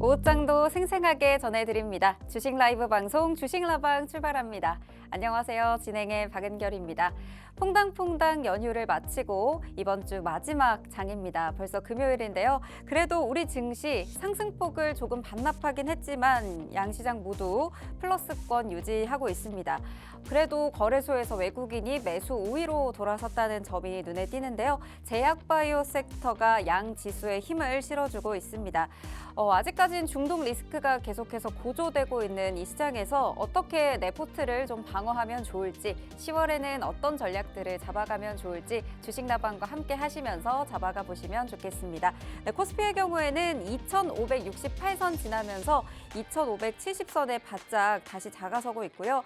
오후장도 생생하게 전해드립니다. 주식 라이브 방송 주식라방 출발합니다. 안녕하세요. 진행의 박은결입니다. 퐁당퐁당 연휴를 마치고 이번 주 마지막 장입니다. 벌써 금요일인데요. 그래도 우리 증시 상승폭을 조금 반납하긴 했지만 양시장 모두 플러스권 유지하고 있습니다. 그래도 거래소에서 외국인이 매수 우위로 돌아섰다는 점이 눈에 띄는데요. 제약바이오 섹터가 양 지수에 힘을 실어주고 있습니다. 아직까지는 중동 리스크가 계속해서 고조되고 있는 이 시장에서 어떻게 레포트를 좀 방어하면 좋을지, 10월에는 어떤 전략들을 잡아가면 좋을지 주식라방과 함께 하시면서 잡아가 보시면 좋겠습니다. 네, 코스피의 경우에는 2,568선 지나면서 2,570선에 바짝 다시 다가서고 있고요.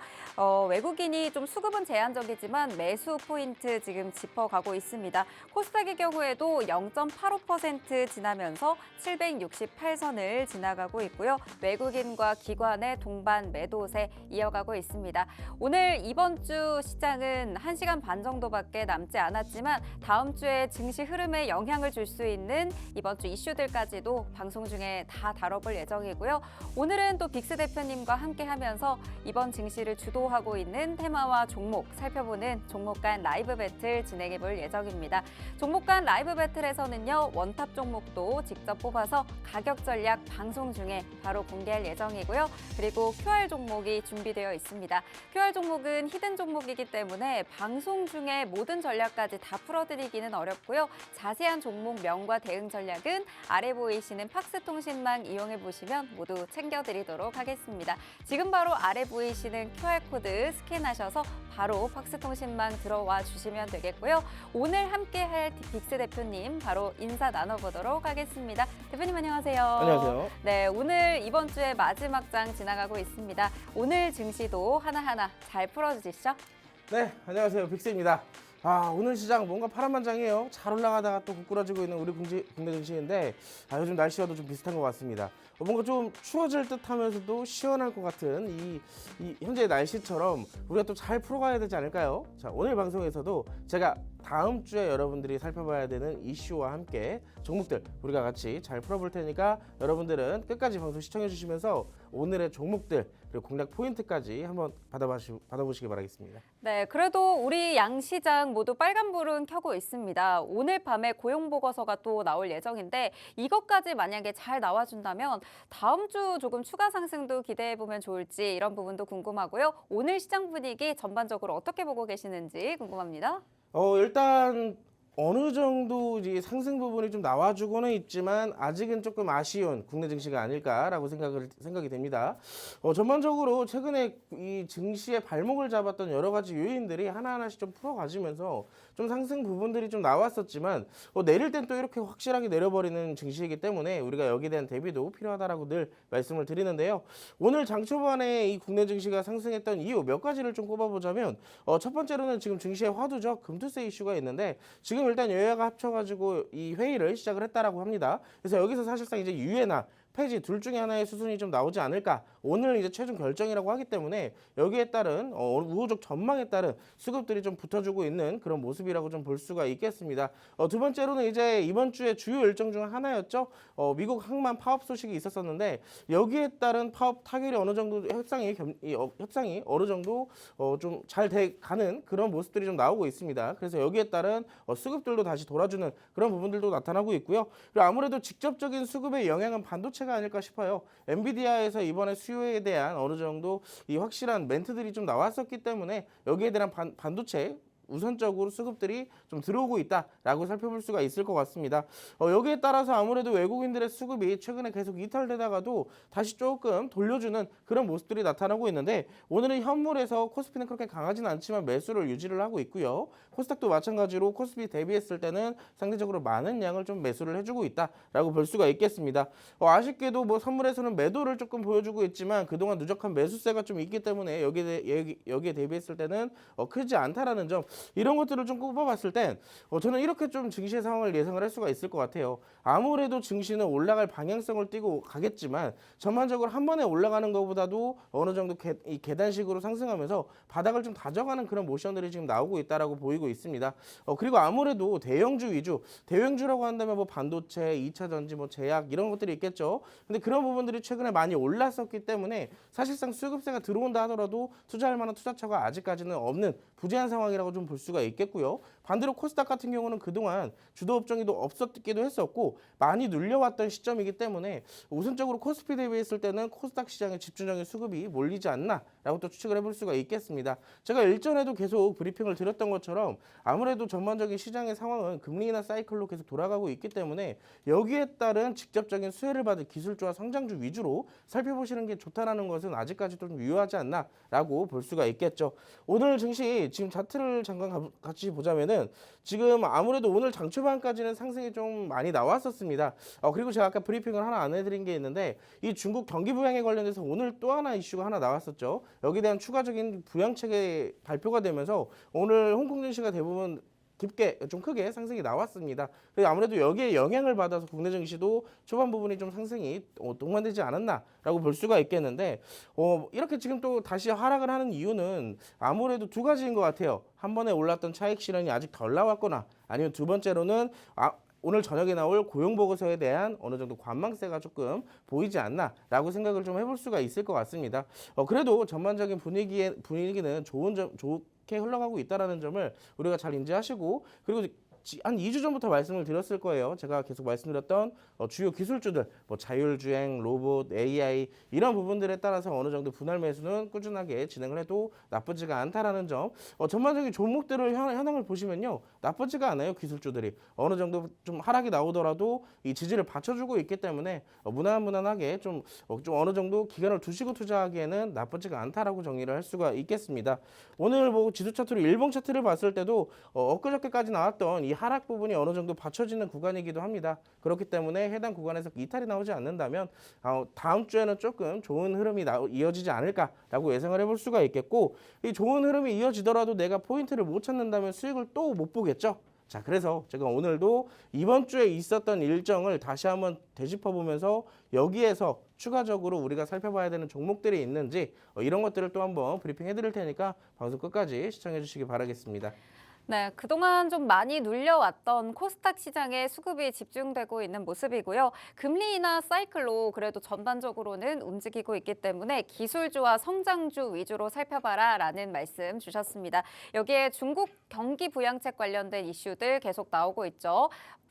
외국인이 좀 수급은 제한적이지만 매수 포인트 지금 짚어가고 있습니다. 코스닥의 경우에도 0.85% 지나면서 768선을 지나가고 있고요. 외국인과 기관의 동반 매도세 이어가고 있습니다. 오늘 이번 주 시장은 1시간 반 정도밖에 남지 않았지만 다음 주에 증시 흐름에 영향을 줄 수 있는 이번 주 이슈들까지도 방송 중에 다 다뤄볼 예정이고요. 오늘은 또 빅스 대표님과 함께 하면서 이번 증시를 주도하고 있는 테마와 종목 살펴보는 종목 간 라이브 배틀 진행해 볼 예정입니다. 종목 간 라이브 배틀에서는요, 원탑 종목도 직접 뽑아서 가격 전략 방송 중에 바로 공개할 예정이고요. 그리고 QR 종목이 준비되어 있습니다. QR 종목은 히든 종목이기 때문에 방송 중에 모든 전략까지 다 풀어드리기는 어렵고요. 자세한 종목명과 대응 전략은 아래 보이시는 팍스통신망 이용해 보시면 모두 챙겨드리도록 하겠습니다. 지금 바로 아래 보이시는 QR코드 스캔하셔서 바로 팍스통신망 들어와 주시면 되겠고요. 오늘 함께할 빅스 대표님 바로 인사 나눠보도록 하겠습니다. 대표님 안녕하세요. 안녕하세요. 네, 오늘 이번 주에 마지막 장 지나가고 있습니다. 오늘 증시도 하나하나 잘 풀어주시죠. 네, 안녕하세요. 빅스입니다. 오늘 시장 뭔가 파란만장해요. 잘 올라가다가 또 구꾸라지고 있는 우리 국내 증시인데 요즘 날씨와도 좀 비슷한 것 같습니다. 뭔가 좀 추워질 듯 하면서도 시원할 것 같은 이 현재의 날씨처럼 우리가 또 잘 풀어가야 되지 않을까요? 자, 오늘 방송에서도 제가 다음 주에 여러분들이 살펴봐야 되는 이슈와 함께 종목들 우리가 같이 잘 풀어볼 테니까 여러분들은 끝까지 방송 시청해 주시면서 오늘의 종목들 그리고 공략 포인트까지 한번 받아보시기 바라겠습니다. 네, 그래도 우리 양시장 모두 빨간불은 켜고 있습니다. 오늘 밤에 고용보고서가 또 나올 예정인데 이것까지 만약에 잘 나와준다면 다음 주 조금 추가 상승도 기대해보면 좋을지 이런 부분도 궁금하고요. 오늘 시장 분위기 전반적으로 어떻게 보고 계시는지 궁금합니다. 일단 어느 정도 이제 상승 부분이 좀 나와주고는 있지만 아직은 조금 아쉬운 국내 증시가 아닐까라고 생각이 됩니다. 전반적으로 최근에 이 증시의 발목을 잡았던 여러 가지 요인들이 하나하나씩 좀 풀어가지면서 좀 상승 부분들이 좀 나왔었지만 내릴 땐 또 이렇게 확실하게 내려버리는 증시이기 때문에 우리가 여기에 대한 대비도 필요하다라고 늘 말씀을 드리는데요. 오늘 장 초반에 이 국내 증시가 상승했던 이유 몇 가지를 좀 꼽아보자면 첫 번째로는 지금 증시의 화두죠. 금투세 이슈가 있는데 지금 일단 여야가 합쳐가지고 이 회의를 시작을 했다라고 합니다. 그래서 여기서 사실상 이제 유예나 폐지 둘 중에 하나의 수순이 좀 나오지 않을까. 오늘 이제 최종 결정이라고 하기 때문에 여기에 따른 우호적 전망에 따른 수급들이 좀 붙어주고 있는 그런 모습이라고 좀 볼 수가 있겠습니다. 두 번째로는 이제 이번 주에 주요 일정 중 하나였죠. 미국 항만 파업 소식이 있었었는데 여기에 따른 파업 타결이 어느 정도 협상이 어느 정도 좀 잘 돼가는 그런 모습들이 좀 나오고 있습니다. 그래서 여기에 따른 수급들도 다시 돌아주는 그런 부분들도 나타나고 있고요. 그리고 아무래도 직접적인 수급의 영향은 반도체가 아닐까 싶어요. 엔비디아에서 이번에 수요에 대한 어느 정도 이 확실한 멘트들이 좀 나왔었기 때문에 여기에 대한 반도체 우선적으로 수급들이 좀 들어오고 있다라고 살펴볼 수가 있을 것 같습니다. 여기에 따라서 아무래도 외국인들의 수급이 최근에 계속 이탈되다가도 다시 조금 돌려주는 그런 모습들이 나타나고 있는데 오늘은 현물에서 코스피는 그렇게 강하지는 않지만 매수를 유지를 하고 있고요. 코스닥도 마찬가지로 코스피 대비했을 때는 상대적으로 많은 양을 좀 매수를 해주고 있다라고 볼 수가 있겠습니다. 아쉽게도 선물에서는 매도를 조금 보여주고 있지만 그동안 누적한 매수세가 좀 있기 때문에 여기에 대비했을 때는 크지 않다라는 점 이런 것들을 좀 꼽아봤을 땐 저는 이렇게 좀 증시의 상황을 예상을 할 수가 있을 것 같아요. 아무래도 증시는 올라갈 방향성을 띠고 가겠지만 전반적으로 한 번에 올라가는 것보다도 어느 정도 이 계단식으로 상승하면서 바닥을 좀 다져가는 그런 모션들이 지금 나오고 있다라고 보이고 있습니다. 그리고 아무래도 대형주 위주, 대형주라고 한다면 뭐 반도체, 2차 전지, 뭐 제약 이런 것들이 있겠죠. 근데 그런 부분들이 최근에 많이 올랐었기 때문에 사실상 수급세가 들어온다 하더라도 투자할 만한 투자처가 아직까지는 없는 부재한 상황이라고 좀 볼 수가 있겠고요. 반대로 코스닥 같은 경우는 그동안 주도 업종이도 없었기도 했었고 많이 눌려왔던 시점이기 때문에 우선적으로 코스피 대비했을 때는 코스닥 시장에 집중적인 수급이 몰리지 않나라고 또 추측을 해볼 수가 있겠습니다. 제가 일전에도 계속 브리핑을 드렸던 것처럼 아무래도 전반적인 시장의 상황은 금리나 사이클로 계속 돌아가고 있기 때문에 여기에 따른 직접적인 수혜를 받을 기술주와 성장주 위주로 살펴보시는 게 좋다라는 것은 아직까지도 좀 유효하지 않나라고 볼 수가 있겠죠. 오늘 증시 지금 차트를 잠깐 같이 보자면은 지금 아무래도 오늘 장 초반까지는 상승이 좀 많이 나왔었습니다. 그리고 제가 아까 브리핑을 하나 안 해드린 게 있는데 이 중국 경기 부양에 관련해서 오늘 또 하나 이슈가 하나 나왔었죠. 여기에 대한 추가적인 부양책이 발표가 되면서 오늘 홍콩 증시가 대부분 깊게 좀 크게 상승이 나왔습니다. 그래서 아무래도 여기에 영향을 받아서 국내 증시도 초반 부분이 좀 상승이 동반되지 않았나라고 볼 수가 있겠는데 이렇게 지금 또 다시 하락을 하는 이유는 아무래도 두 가지인 것 같아요. 한 번에 올랐던 차익 실현이 아직 덜 나왔거나 아니면 두 번째로는 오늘 저녁에 나올 고용보고서에 대한 어느 정도 관망세가 조금 보이지 않나라고 생각을 좀 해볼 수가 있을 것 같습니다. 그래도 전반적인 분위기는 좋게 흘러가고 있다는 점을 우리가 잘 인지하시고 그리고 한 2주 전부터 말씀을 드렸을 거예요. 제가 계속 말씀드렸던 주요 기술주들, 뭐 자율주행, 로봇, AI 이런 부분들에 따라서 어느 정도 분할 매수는 꾸준하게 진행을 해도 나쁘지가 않다라는 점. 전반적인 종목들을 현황을 보시면요, 나쁘지가 않아요. 기술주들이 어느 정도 좀 하락이 나오더라도 이 지지를 받쳐주고 있기 때문에 무난하게 좀 어느 정도 기간을 두시고 투자하기에는 나쁘지가 않다라고 정리를 할 수가 있겠습니다. 오늘 뭐 지수 차트로 일봉 차트를 봤을 때도 엊그저께까지 나왔던 이 하락 부분이 어느 정도 받쳐지는 구간이기도 합니다. 그렇기 때문에 해당 구간에서 이탈이 나오지 않는다면 다음 주에는 조금 좋은 흐름이 이어지지 않을까라고 예상을 해볼 수가 있겠고 이 좋은 흐름이 이어지더라도 내가 포인트를 못 찾는다면 수익을 또 못 보겠죠. 자, 그래서 제가 오늘도 이번 주에 있었던 일정을 다시 한번 되짚어 보면서 여기에서 추가적으로 우리가 살펴봐야 되는 종목들이 있는지 이런 것들을 또 한번 브리핑 해드릴 테니까 방송 끝까지 시청해 주시기 바라겠습니다. 네, 그동안 좀 많이 눌려왔던 코스닥 시장에 수급이 집중되고 있는 모습이고요. 금리 인하 사이클로 그래도 전반적으로는 움직이고 있기 때문에 기술주와 성장주 위주로 살펴봐라라는 말씀 주셨습니다. 여기에 중국 경기 부양책 관련된 이슈들 계속 나오고 있죠.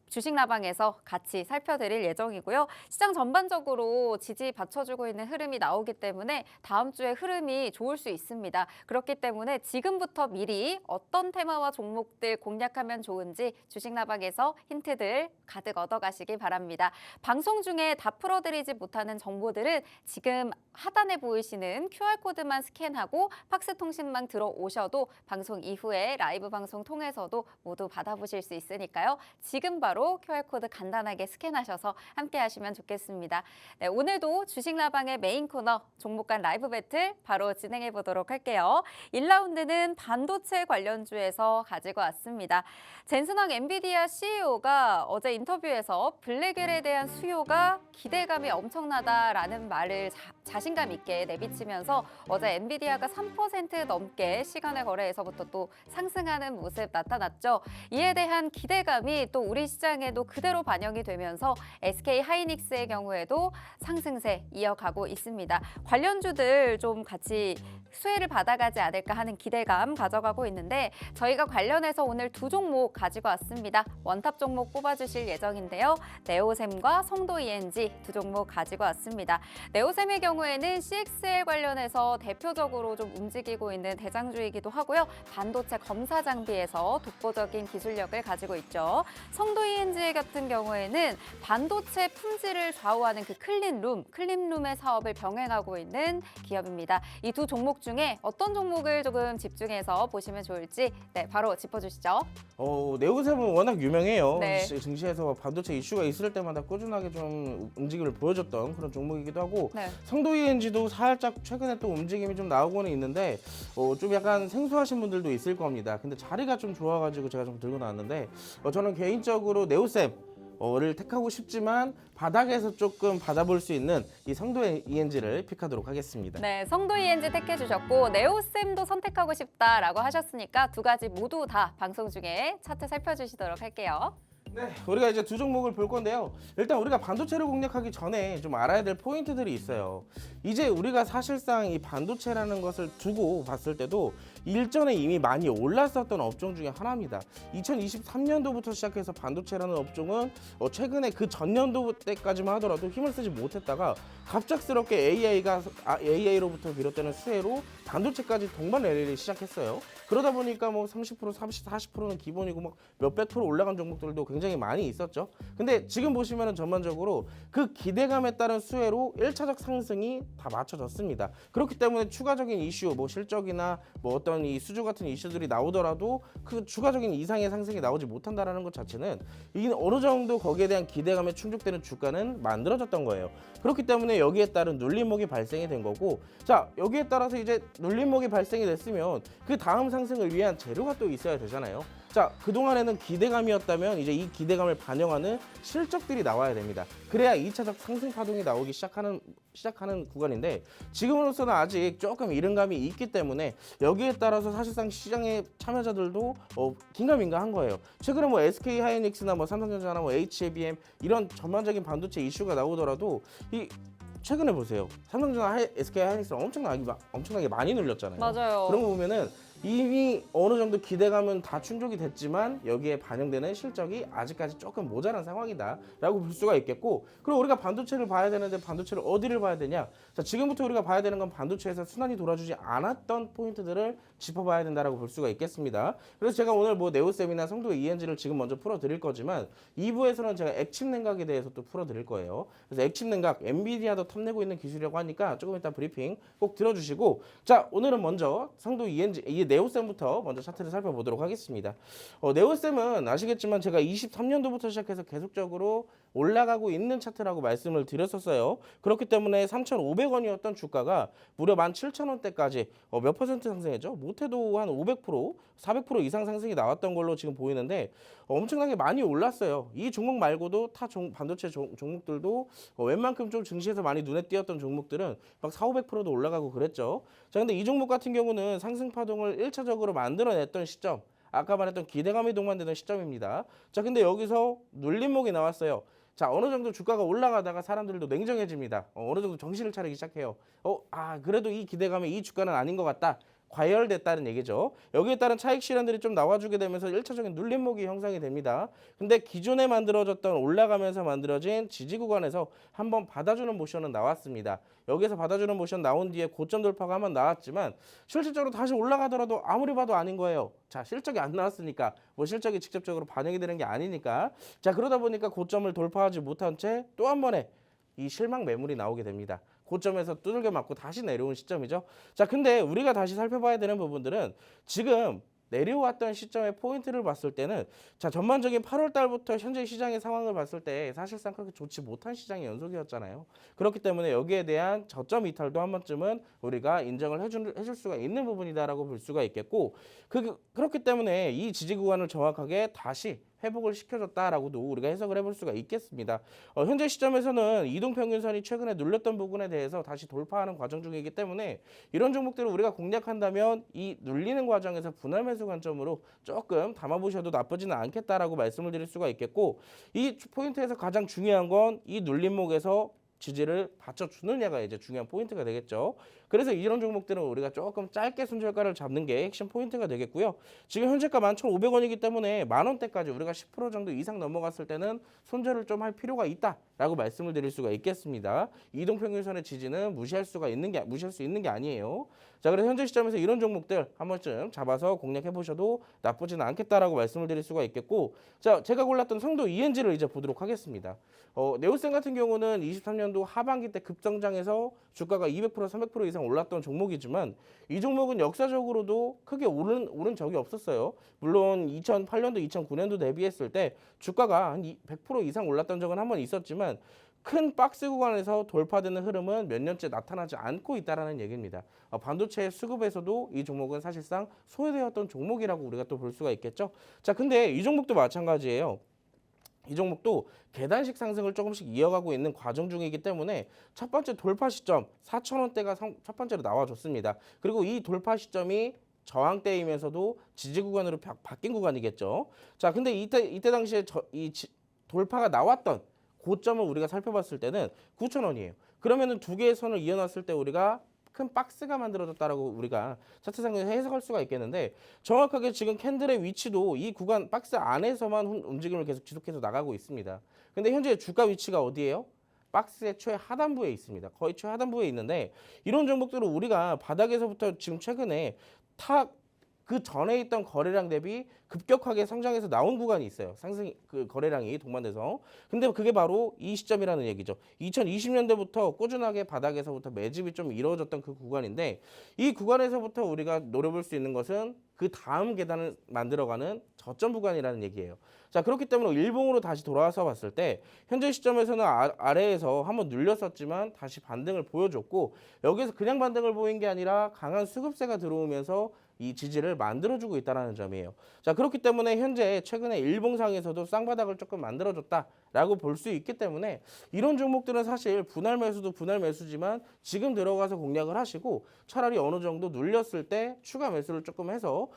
주식라방에서 같이 살펴드릴 예정이고요. 시장 전반적으로 지지 받쳐주고 있는 흐름이 나오기 때문에 다음 주에 흐름이 좋을 수 있습니다. 그렇기 때문에 지금부터 미리 어떤 테마와 종목들 공략하면 좋은지 주식라방에서 힌트들 가득 얻어가시기 바랍니다. 방송 중에 다 풀어드리지 못하는 정보들은 지금 하단에 보이시는 QR코드만 스캔하고 팍스통신망 들어오셔도 방송 이후에 라이브 방송 통해서도 모두 받아보실 수 있으니까요. 지금 바로 QR코드 간단하게 스캔하셔서 함께 하시면 좋겠습니다. 네, 오늘도 주식라방의 메인 코너 종목 간 라이브 배틀 바로 진행해 보도록 할게요. 1라운드는 반도체 관련주에서 가지고 왔습니다. 젠슨왕 엔비디아 CEO가 어제 인터뷰에서 블랙웰에 대한 수요가 기대감이 엄청나다라는 말을 자신감 있게 내비치면서 어제 엔비디아가 3% 넘게 시간의 거래에서부터 또 상승하는 모습 나타났죠. 이에 대한 기대감이 또 우리 시장에도 그대로 반영이 되면서 SK 하이닉스의 경우에도 상승세 이어가고 있습니다. 관련주들 좀 같이 수혜를 받아가지 않을까 하는 기대감 가져가고 있는데 저희가 관련해서 오늘 두 종목 가지고 왔습니다. 원탑 종목 뽑아주실 예정인데요. 네오셈과 성도 ENG 두 종목 가지고 왔습니다. 네오셈의 경우에는 CXL 관련해서 대표적으로 좀 움직이고 있는 대장주이기도 하고요. 반도체 검사 장비에서 독보적인 기술력을 가지고 있죠. 성도 ENG 같은 경우에는 반도체 품질을 좌우하는 그 클린룸의 사업을 병행하고 있는 기업입니다. 이 두 종목 중에 어떤 종목을 조금 집중해서 보시면 좋을지 바로 짚어주시죠. 네오셈은 워낙 유명해요. 네. 증시에서 반도체 이슈가 있을 때마다 꾸준하게 좀 움직임을 보여줬던 그런 종목이기도 하고 네. 성도 ENG도 살짝 최근에 또 움직임이 좀 나오고는 있는데 좀 약간 생소하신 분들도 있을 겁니다. 근데 자리가 좀 좋아가지고 제가 좀 들고 나왔는데 저는 개인적으로 네오셈을 택하고 싶지만 바닥에서 조금 받아볼 수 있는 이 성도 ENG를 픽하도록 하겠습니다. 네, 성도 ENG 택해주셨고 네오쌤도 선택하고 싶다라고 하셨으니까 두 가지 모두 다 방송 중에 차트 살펴주시도록 할게요. 네, 우리가 이제 두 종목을 볼 건데요. 일단 우리가 반도체를 공략하기 전에 좀 알아야 될 포인트들이 있어요. 이제 우리가 사실상 이 반도체라는 것을 두고 봤을 때도 일전에 이미 많이 올랐었던 업종 중에 하나입니다. 2023년도부터 시작해서 반도체라는 업종은 최근에 그 전년도 때까지만 하더라도 힘을 쓰지 못했다가 갑작스럽게 AI로부터 비롯되는 수혜로 반도체까지 동반 랠리를 시작했어요. 그러다 보니까 뭐 30%, 40%는 기본이고 막 몇백 프로 올라간 종목들도 굉장히 많이 있었죠. 근데 지금 보시면은 전반적으로 그 기대감에 따른 수혜로 1차적 상승이 다 맞춰졌습니다. 그렇기 때문에 추가적인 이슈, 뭐 실적이나 뭐 어떤 이 수주 같은 이슈들이 나오더라도 그 추가적인 이상의 상승이 나오지 못한다라는 것 자체는 이게 어느 정도 거기에 대한 기대감에 충족되는 주가는 만들어졌던 거예요. 그렇기 때문에 여기에 따른 눌림목이 발생이 된 거고, 자 여기에 따라서 이제 눌림목이 발생이 됐으면 그 다음 상승을 위한 재료가 또 있어야 되잖아요. 자, 그동안에는 기대감이었다면 이제 이 기대감을 반영하는 실적들이 나와야 됩니다. 그래야 2차적 상승 파동이 나오기 시작하는 구간인데 지금으로서는 아직 조금 이른감이 있기 때문에 여기에 따라서 사실상 시장의 참여자들도 긴가민가한 거예요. 최근에 뭐 SK 하이닉스나 뭐 삼성전자나 뭐 HBM 이런 전반적인 반도체 이슈가 나오더라도 이 최근에 보세요. 삼성전자, SK 하이닉스를 엄청나게 많이 눌렸잖아요. 맞아요. 그런 거 보면은 이미 어느 정도 기대감은 다 충족이 됐지만 여기에 반영되는 실적이 아직까지 조금 모자란 상황이다라고 볼 수가 있겠고, 그럼 우리가 반도체를 봐야 되는데 반도체를 어디를 봐야 되냐? 자, 지금부터 우리가 봐야 되는 건 반도체에서 순환이 돌아주지 않았던 포인트들을 짚어봐야 된다라고 볼 수가 있겠습니다. 그래서 제가 오늘 뭐 네오셈이나 성도 ENG를 지금 먼저 풀어드릴 거지만 2부에서는 제가 액침 냉각에 대해서 또 풀어드릴 거예요. 그래서 액침 냉각, 엔비디아도 탐내고 있는 기술이라고 하니까 조금 이따 브리핑 꼭 들어주시고, 자 오늘은 먼저 성도 ENG 네오셈부터 먼저 차트를 살펴보도록 하겠습니다. 네오셈은 아시겠지만 제가 23년도부터 시작해서 계속적으로 올라가고 있는 차트라고 말씀을 드렸었어요. 그렇기 때문에 3,500원이었던 주가가 무려 17,000원대까지 몇 퍼센트 상승했죠? 못해도 한 500%, 400% 이상 상승이 나왔던 걸로 지금 보이는데 엄청나게 많이 올랐어요. 이 종목 말고도 타 반도체 종목들도 웬만큼 좀 증시에서 많이 눈에 띄었던 종목들은 막 4, 500%도 올라가고 그랬죠. 자, 근데 이 종목 같은 경우는 상승 파동을 1차적으로 만들어냈던 시점, 아까 말했던 기대감이 동반되는 시점입니다. 자, 근데 여기서 눌림목이 나왔어요. 자, 어느 정도 주가가 올라가다가 사람들도 냉정해집니다. 어느 정도 정신을 차리기 시작해요. 그래도 이 기대감에 이 주가는 아닌 것 같다. 과열됐다는 얘기죠. 여기에 따른 차익 실현들이 좀 나와주게 되면서 1차적인 눌림목이 형성이 됩니다. 근데 기존에 만들어졌던 올라가면서 만들어진 지지 구간에서 한번 받아주는 모션은 나왔습니다. 여기서 받아주는 모션 나온 뒤에 고점 돌파가 한번 나왔지만 실질적으로 다시 올라가더라도 아무리 봐도 아닌 거예요. 자, 실적이 안 나왔으니까 뭐 실적이 직접적으로 반영이 되는 게 아니니까, 자 그러다 보니까 고점을 돌파하지 못한 채 또 한 번에 이 실망 매물이 나오게 됩니다. 고점에서 두들겨 맞고 다시 내려온 시점이죠. 자, 근데 우리가 다시 살펴봐야 되는 부분들은 지금 내려왔던 시점의 포인트를 봤을 때는, 자 전반적인 8월 달부터 현재 시장의 상황을 봤을 때 사실상 그렇게 좋지 못한 시장의 연속이었잖아요. 그렇기 때문에 여기에 대한 저점 이탈도 한 번쯤은 우리가 인정을 해줄 수가 있는 부분이다라고 볼 수가 있겠고, 그렇기 때문에 이 지지 구간을 정확하게 다시 회복을 시켜줬다라고도 우리가 해석을 해볼 수가 있겠습니다. 현재 시점에서는 이동평균선이 최근에 눌렸던 부분에 대해서 다시 돌파하는 과정 중이기 때문에 이런 종목들을 우리가 공략한다면 이 눌리는 과정에서 분할 매수 관점으로 조금 담아보셔도 나쁘지는 않겠다라고 말씀을 드릴 수가 있겠고, 이 포인트에서 가장 중요한 건 이 눌림목에서 지지를 받쳐주느냐가 이제 중요한 포인트가 되겠죠. 그래서 이런 종목들은 우리가 조금 짧게 손절가를 잡는 게 핵심 포인트가 되겠고요. 지금 현재가 11,500원이기 때문에 만원대까지 우리가 10% 정도 이상 넘어갔을 때는 손절을 좀 할 필요가 있다라고 말씀을 드릴 수가 있겠습니다. 이동평균선의 지지는 무시할 수 있는 게 아니에요. 자, 그래서 현재 시점에서 이런 종목들 한 번쯤 잡아서 공략해 보셔도 나쁘지는 않겠다라고 말씀을 드릴 수가 있겠고, 자 제가 골랐던 성도 ENG를 이제 보도록 하겠습니다. 네오셈 같은 경우는 23년도 하반기 때 급성장해서 주가가 200%, 300% 이상 올랐던 종목이지만 이 종목은 역사적으로도 크게 오른 적이 없었어요. 물론 2008년도, 2009년도 대비했을 때 주가가 한 100% 이상 올랐던 적은 한 번 있었지만 큰 박스 구간에서 돌파되는 흐름은 몇 년째 나타나지 않고 있다는 얘기입니다. 반도체 수급에서도 이 종목은 사실상 소외되었던 종목이라고 우리가 또 볼 수가 있겠죠. 자, 근데 이 종목도 마찬가지예요. 이 종목도 계단식 상승을 조금씩 이어가고 있는 과정 중이기 때문에 첫 번째 돌파 시점 4,000원대가 첫 번째로 나와줬습니다. 그리고 이 돌파 시점이 저항대이면서도 지지 구간으로 바뀐 구간이겠죠. 자, 근데 이때 당시에 돌파가 나왔던 고점을 우리가 살펴봤을 때는 9,000원이에요. 그러면은 두 개의 선을 이어놨을 때 우리가 큰 박스가 만들어졌다라고 우리가 차트상에서 해석할 수가 있겠는데 정확하게 지금 캔들의 위치도 이 구간 박스 안에서만 움직임을 계속 지속해서 나가고 있습니다. 근데 현재 주가 위치가 어디예요? 박스의 최하단부에 있습니다. 거의 최하단부에 있는데 이런 종목들은 우리가 바닥에서부터 지금 최근에 그 전에 있던 거래량 대비 급격하게 성장해서 나온 구간이 있어요. 상승 그 거래량이 동반돼서. 근데 그게 바로 이 시점이라는 얘기죠. 2020년대부터 꾸준하게 바닥에서부터 매집이 좀 이루어졌던 그 구간인데 이 구간에서부터 우리가 노려볼 수 있는 것은 그 다음 계단을 만들어가는 저점 구간이라는 얘기예요. 자, 그렇기 때문에 일봉으로 다시 돌아와서 봤을 때 현재 시점에서는 아래에서 한번 눌렸었지만 다시 반등을 보여줬고 여기서 그냥 반등을 보인 게 아니라 강한 수급세가 들어오면서 이 지지를 만들어주고 있다는 점이에요. 자, 그렇기 때문에 현재 최근에 일봉상에서도 쌍바닥을 조금 만들어줬다라고 볼 수 있기 때문에 이런 종목들은 사실 분할 매수도 분할 매수지만 지금 들어가서 공략을 하시고 차라리 어느 정도 눌렸을 때 추가 매수를 조금 해서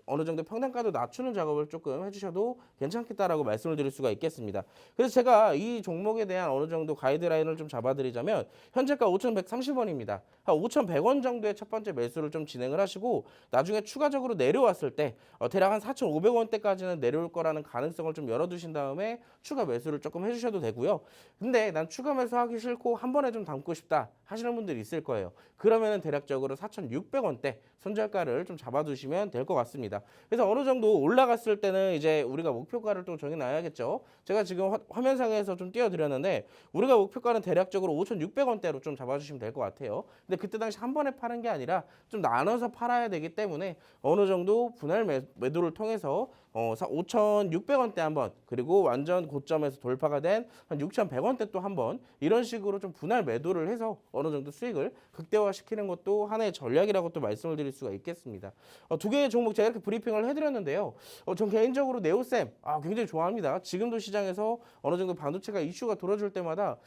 어느 정도 평단가도 낮추는 작업을 조금 해주셔도 괜찮겠다라고 말씀을 드릴 수가 있겠습니다. 그래서 제가 이 종목에 대한 어느 정도 가이드라인을 좀 잡아드리자면 현재가 5,130원입니다. 한 5,100원 정도의 첫 번째 매수를 좀 진행을 하시고 나중에 추가적으로 내려왔을 때 대략 한 4,500원대까지는 내려올 거라는 가능성을 좀 열어두신 다음에 추가 매수를 조금 해주셔도 되고요. 근데 난 추가 매수하기 싫고 한 번에 좀 담고 싶다 하시는 분들이 있을 거예요. 그러면은 대략적으로 4,600원대 손절가를 좀 잡아두시면 될 것 같습니다. 그래서 어느 정도 올라갔을 때는 이제 우리가 목표가를 또 정해놔야겠죠. 제가 지금 화면상에서 좀 띄워드렸는데 우리가 목표가는 대략적으로 5,600원대로 좀 잡아주시면 될 것 같아요. 근데 그때 당시 한 번에 파는 게 아니라 좀 나눠서 팔아야 되기 때문에 어느 정도 분할 매도를 통해서 5,600원대 한번 그리고 완전 고점에서 돌파가 된 한 6,100원대 또 한번 이런 식으로 좀 분할 매도를 해서 어느 정도 수익을 극대화시키는 것도 하나의 전략이라고 또 말씀을 드릴 수가 있겠습니다. 두 개의 종목 제가 이렇게 브리핑을 해드렸는데요. 전 개인적으로 네오셈 굉장히 좋아합니다. 지금도 시장에서 어느 정도 반도체가 이슈가 돌아줄 때마다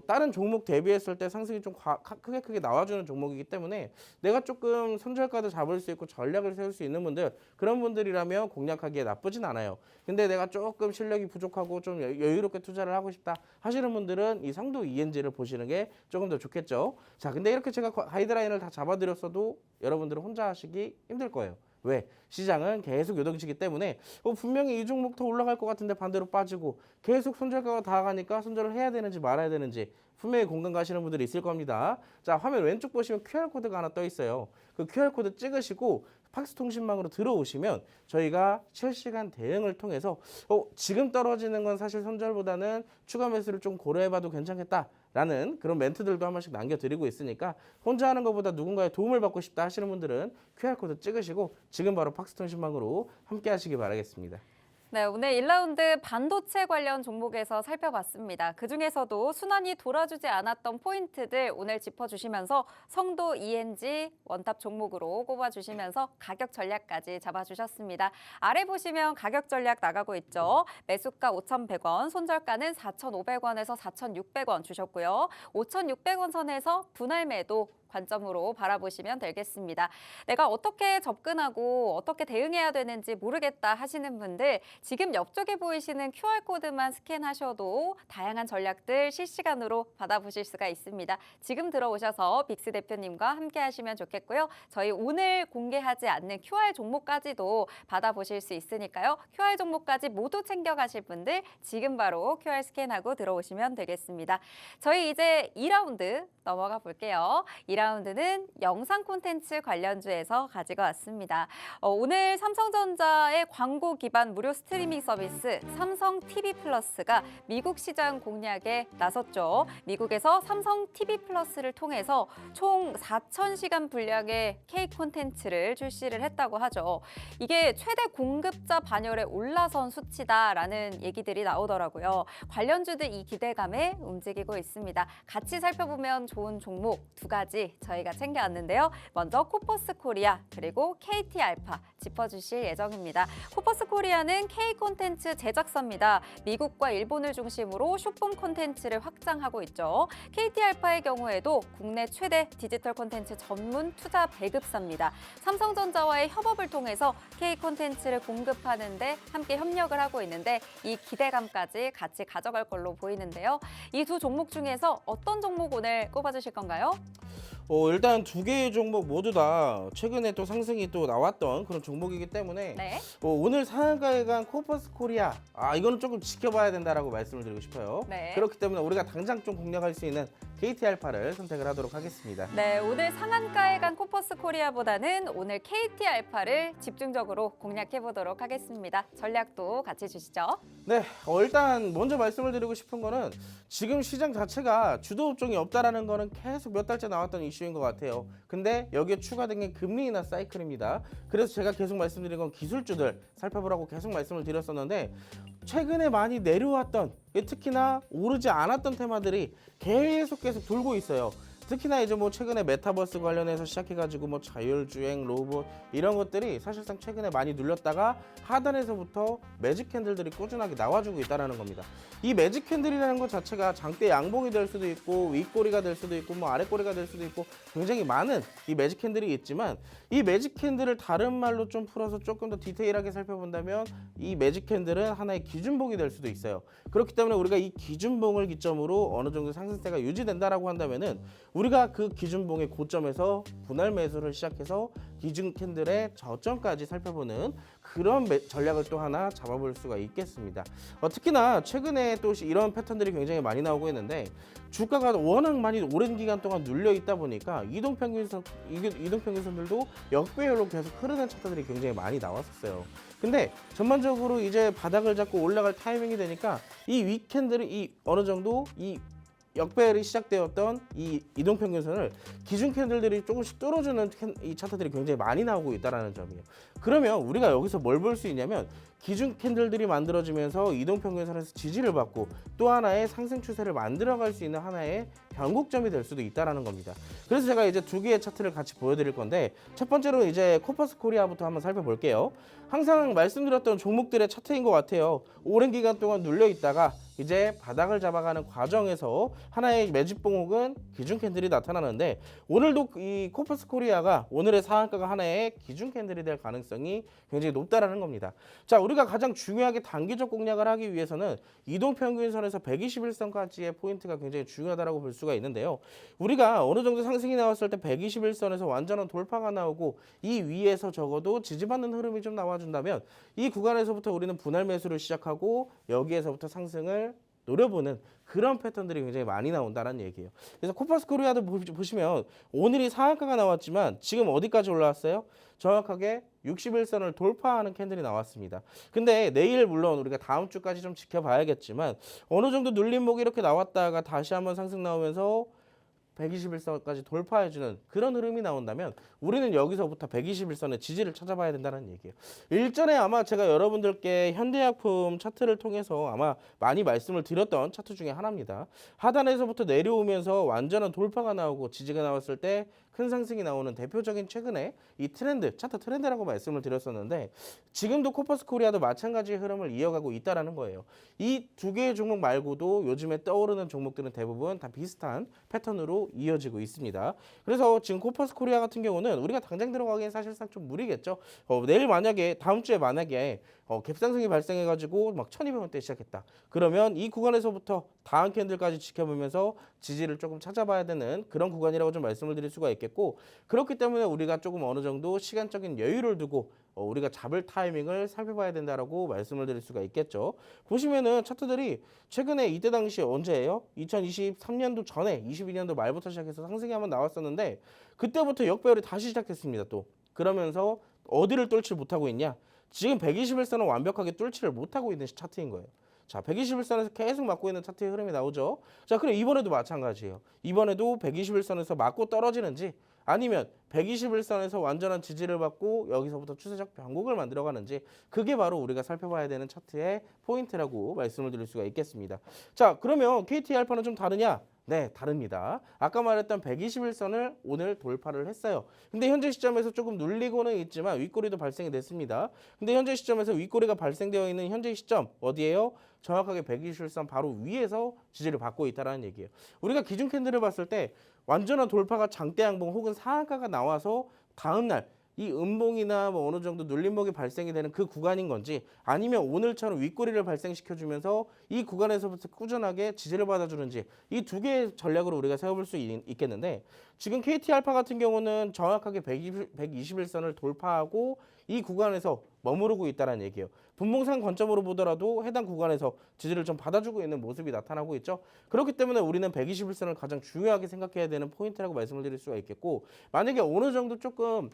다른 종목 대비했을 때 상승이 좀 크게 나와주는 종목이기 때문에 내가 조금 손절가도 잡을 수 있고 전략을 세울 수 있는 분들 그런 분들이라면 공략하기에 나쁘진 않아요. 근데 내가 조금 실력이 부족하고 좀 여유롭게 투자를 하고 싶다 하시는 분들은 이 상도 ENG를 보시는 게 조금 더 좋겠죠. 자, 근데 이렇게 제가 가이드라인을 다 잡아드렸어도 여러분들은 혼자 하시기 힘들 거예요. 왜? 시장은 계속 요동치기 때문에 분명히 이 종목 더 올라갈 것 같은데 반대로 빠지고 계속 손절가가 다가가니까 손절을 해야 되는지 말아야 되는지 분명히 공감 가시는 분들이 있을 겁니다. 자, 화면 왼쪽 보시면 QR코드가 하나 떠 있어요. 그 QR코드 찍으시고 팍스통신망으로 들어오시면 저희가 실시간 대응을 통해서 지금 떨어지는 건 사실 손절보다는 추가 매수를 좀 고려해봐도 괜찮겠다라는 그런 멘트들도 한 번씩 남겨드리고 있으니까 혼자 하는 것보다 누군가의 도움을 받고 싶다 하시는 분들은 QR코드 찍으시고 지금 바로 팍스통신망으로 함께 하시기 바라겠습니다. 네, 오늘 1라운드 반도체 관련 종목에서 살펴봤습니다. 그중에서도 순환이 돌아주지 않았던 포인트들 오늘 짚어주시면서 성도 ENG 원탑 종목으로 꼽아주시면서 가격 전략까지 잡아주셨습니다. 아래 보시면 가격 전략 나가고 있죠. 매수가 5,100원, 손절가는 4,500원에서 4,600원 주셨고요. 5,600원 선에서 분할 매도 관점으로 바라보시면 되겠습니다. 내가 어떻게 접근하고 어떻게 대응해야 되는지 모르겠다 하시는 분들 지금 옆쪽에 보이시는 QR코드만 스캔하셔도 다양한 전략들 실시간으로 받아보실 수가 있습니다. 지금 들어오셔서 빅스 대표님과 함께 하시면 좋겠고요. 저희 오늘 공개하지 않는 QR 종목까지도 받아보실 수 있으니까요. QR 종목까지 모두 챙겨가실 분들 지금 바로 QR 스캔하고 들어오시면 되겠습니다. 저희 이제 2라운드 넘어가 볼게요. 2라운드는 영상 콘텐츠 관련주에서 가지고 왔습니다. 오늘 삼성전자의 광고 기반 무료 스트리밍 서비스 삼성 TV 플러스가 미국 시장 공략에 나섰죠. 미국에서 삼성 TV 플러스를 통해서 총 4,000시간 분량의 K 콘텐츠를 출시를 했다고 하죠. 이게 최대 공급자 반열에 올라선 수치다라는 얘기들이 나오더라고요. 관련주들 이 기대감에 움직이고 있습니다. 같이 살펴보면 좋은 종목 두 가지 저희가 챙겨왔는데요. 먼저 코퍼스 코리아 그리고 KT 알파 짚어주실 예정입니다. 코퍼스 코리아는 K 콘텐츠 제작사입니다. 미국과 일본을 중심으로 숏폼 콘텐츠를 확장하고 있죠. KT 알파의 경우에도 국내 최대 디지털 콘텐츠 전문 투자 배급사입니다. 삼성전자와의 협업을 통해서 K 콘텐츠를 공급하는 데 함께 협력을 하고 있는데 이 기대감까지 같이 가져갈 걸로 보이는데요. 이 두 종목 중에서 어떤 종목 오늘 꼽아주실 건가요? 일단 두 개의 종목 모두 다 최근에 또 상승이 또 나왔던 그런 종목이기 때문에 네. 오늘 상한가에 간 코퍼스 코리아 이거는 조금 지켜봐야 된다라고 말씀을 드리고 싶어요. 네. 그렇기 때문에 우리가 당장 좀 공략할 수 있는 KT 알파를 선택을 하도록 하겠습니다. 네, 오늘 상한가에 간 코퍼스 코리아보다는 오늘 KT 알파를 집중적으로 공략해 보도록 하겠습니다. 전략도 같이 주시죠. 네, 일단 먼저 말씀을 드리고 싶은 거는 지금 시장 자체가 주도 업종이 없다라는 거는 계속 몇 달째 나왔던 이슈인 것 같아요. 근데 여기에 추가된 게 금리 인하 사이클입니다. 그래서 제가 계속 말씀드린 건 기술주들 살펴보라고 계속 말씀을 드렸었는데 최근에 많이 내려왔던 특히나 오르지 않았던 테마들이 계속 돌고 있어요. 특히나 이제 뭐 최근에 메타버스 관련해서 시작해가지고 뭐 자율주행, 로봇 이런 것들이 사실상 최근에 많이 눌렸다가 하단에서부터 매직 캔들들이 꾸준하게 나와주고 있다는 겁니다. 이 매직 캔들이라는 것 자체가 장대 양봉이 될 수도 있고 윗꼬리가 될 수도 있고 뭐 아랫꼬리가 될 수도 있고 굉장히 많은 이 매직 캔들이 있지만 이 매직 캔들을 다른 말로 좀 풀어서 조금 더 디테일하게 살펴본다면 이 매직 캔들은 하나의 기준봉이 될 수도 있어요. 그렇기 때문에 우리가 이 기준봉을 기점으로 어느 정도 상승세가 유지된다라고 한다면은 우리가 그 기준봉의 고점에서 분할 매수를 시작해서 기준 캔들의 저점까지 살펴보는 그런 전략을 또 하나 잡아볼 수가 있겠습니다. 특히나 최근에 또 이런 패턴들이 굉장히 많이 나오고 있는데 주가가 워낙 많이 오랜 기간 동안 눌려 있다 보니까 이동평균선들도 역배열로 계속 흐르는 차트들이 굉장히 많이 나왔었어요. 근데 전반적으로 이제 바닥을 잡고 올라갈 타이밍이 되니까 이 위캔들이 어느 정도 이 역배열이 시작되었던 이 이동평균선을 기준 캔들들이 조금씩 뚫어주는 이 차트들이 굉장히 많이 나오고 있다는 점이에요. 그러면 우리가 여기서 뭘 볼 수 있냐면 기준 캔들들이 만들어지면서 이동평균선에서 지지를 받고 또 하나의 상승 추세를 만들어갈 수 있는 하나의 변곡점이 될 수도 있다는 겁니다. 그래서 제가 이제 두 개의 차트를 같이 보여드릴 건데 첫 번째로 이제 코퍼스 코리아부터 한번 살펴볼게요. 항상 말씀드렸던 종목들의 차트인 것 같아요. 오랜 기간 동안 눌려 있다가 이제 바닥을 잡아가는 과정에서 하나의 매집봉 혹은 기준 캔들이 나타나는데 오늘도 이 코퍼스 코리아가 오늘의 상한가가 하나의 기준 캔들이 될 가능성이 굉장히 높다라는 겁니다. 자, 우리가 가장 중요하게 단기적 공략을 하기 위해서는 이동평균선에서 121선까지의 포인트가 굉장히 중요하다고 볼 수가 있는데요. 우리가 어느 정도 상승이 나왔을 때 121선에서 완전한 돌파가 나오고 이 위에서 적어도 지지받는 흐름이 좀 나와준다면 이 구간에서부터 우리는 분할 매수를 시작하고 여기에서부터 상승을 노려보는 그런 패턴들이 굉장히 많이 나온다는 얘기예요. 그래서 코퍼스 코리아도 보시면 오늘이 상한가가 나왔지만 지금 어디까지 올라왔어요? 정확하게 61선을 돌파하는 캔들이 나왔습니다. 근데 내일 물론 우리가 다음 주까지 좀 지켜봐야겠지만 어느 정도 눌림목이 이렇게 나왔다가 다시 한번 상승 나오면서 121선까지 돌파해주는 그런 흐름이 나온다면 우리는 여기서부터 121선의 지지를 찾아봐야 된다는 얘기예요. 일전에 아마 제가 여러분들께 현대약품 차트를 통해서 아마 많이 말씀을 드렸던 차트 중에 하나입니다. 하단에서부터 내려오면서 완전한 돌파가 나오고 지지가 나왔을 때 큰 상승이 나오는 대표적인 최근에 이 트렌드, 차트 트렌드라고 말씀을 드렸었는데 지금도 코퍼스 코리아도 마찬가지의 흐름을 이어가고 있다는 거예요. 이 두 개의 종목 말고도 요즘에 떠오르는 종목들은 대부분 다 비슷한 패턴으로 이어지고 있습니다. 그래서 지금 코퍼스 코리아 같은 경우는 우리가 당장 들어가기엔 사실상 좀 무리겠죠. 내일 만약에 다음 주에 만약에 갭상승이 발생해가지고 막 1,200원대 시작했다. 그러면 이 구간에서부터 다음 캔들까지 지켜보면서 지지를 조금 찾아봐야 되는 그런 구간이라고 좀 말씀을 드릴 수가 있겠고, 그렇기 때문에 우리가 조금 어느 정도 시간적인 여유를 두고 우리가 잡을 타이밍을 살펴봐야 된다라고 말씀을 드릴 수가 있겠죠. 보시면은 차트들이 최근에 이때 당시 언제예요? 2023년도 전에 22년도 말부터 시작해서 상승이 한번 나왔었는데 그때부터 역배열이 다시 시작했습니다. 또 그러면서 어디를 뚫지 못하고 있냐? 지금 121선은 완벽하게 뚫지를 못하고 있는 차트인 거예요. 자, 121선에서 계속 맞고 있는 차트의 흐름이 나오죠. 자, 그럼 이번에도 마찬가지예요. 이번에도 121선에서 맞고 떨어지는지 아니면 121선에서 완전한 지지를 받고 여기서부터 추세적 변곡을 만들어가는지, 그게 바로 우리가 살펴봐야 되는 차트의 포인트라고 말씀을 드릴 수가 있겠습니다. 자, 그러면 KT알파는 좀 다르냐? 네, 다릅니다. 아까 말했던 121선을 오늘 돌파를 했어요. 근데 현재 시점에서 조금 눌리고는 있지만 윗꼬리도 발생이 됐습니다. 근데 현재 시점에서 윗꼬리가 발생되어 있는 현재 시점 어디예요? 정확하게 121선 바로 위에서 지지를 받고 있다는 얘기예요. 우리가 기준 캔들을 봤을 때 완전한 돌파가 장대 양봉 혹은 상한가가 나와서 다음날 이 음봉이나 뭐 어느 정도 눌림목이 발생이 되는 그 구간인 건지, 아니면 오늘처럼 윗꼬리를 발생시켜주면서 이 구간에서부터 꾸준하게 지지를 받아주는지, 이 두 개의 전략으로 우리가 세워볼 수 있겠는데, 지금 KT알파 같은 경우는 정확하게 121선을 돌파하고 이 구간에서 머무르고 있다는 얘기예요. 분봉상 관점으로 보더라도 해당 구간에서 지지를 좀 받아주고 있는 모습이 나타나고 있죠. 그렇기 때문에 우리는 121선을 가장 중요하게 생각해야 되는 포인트라고 말씀을 드릴 수가 있겠고, 만약에 어느 정도 조금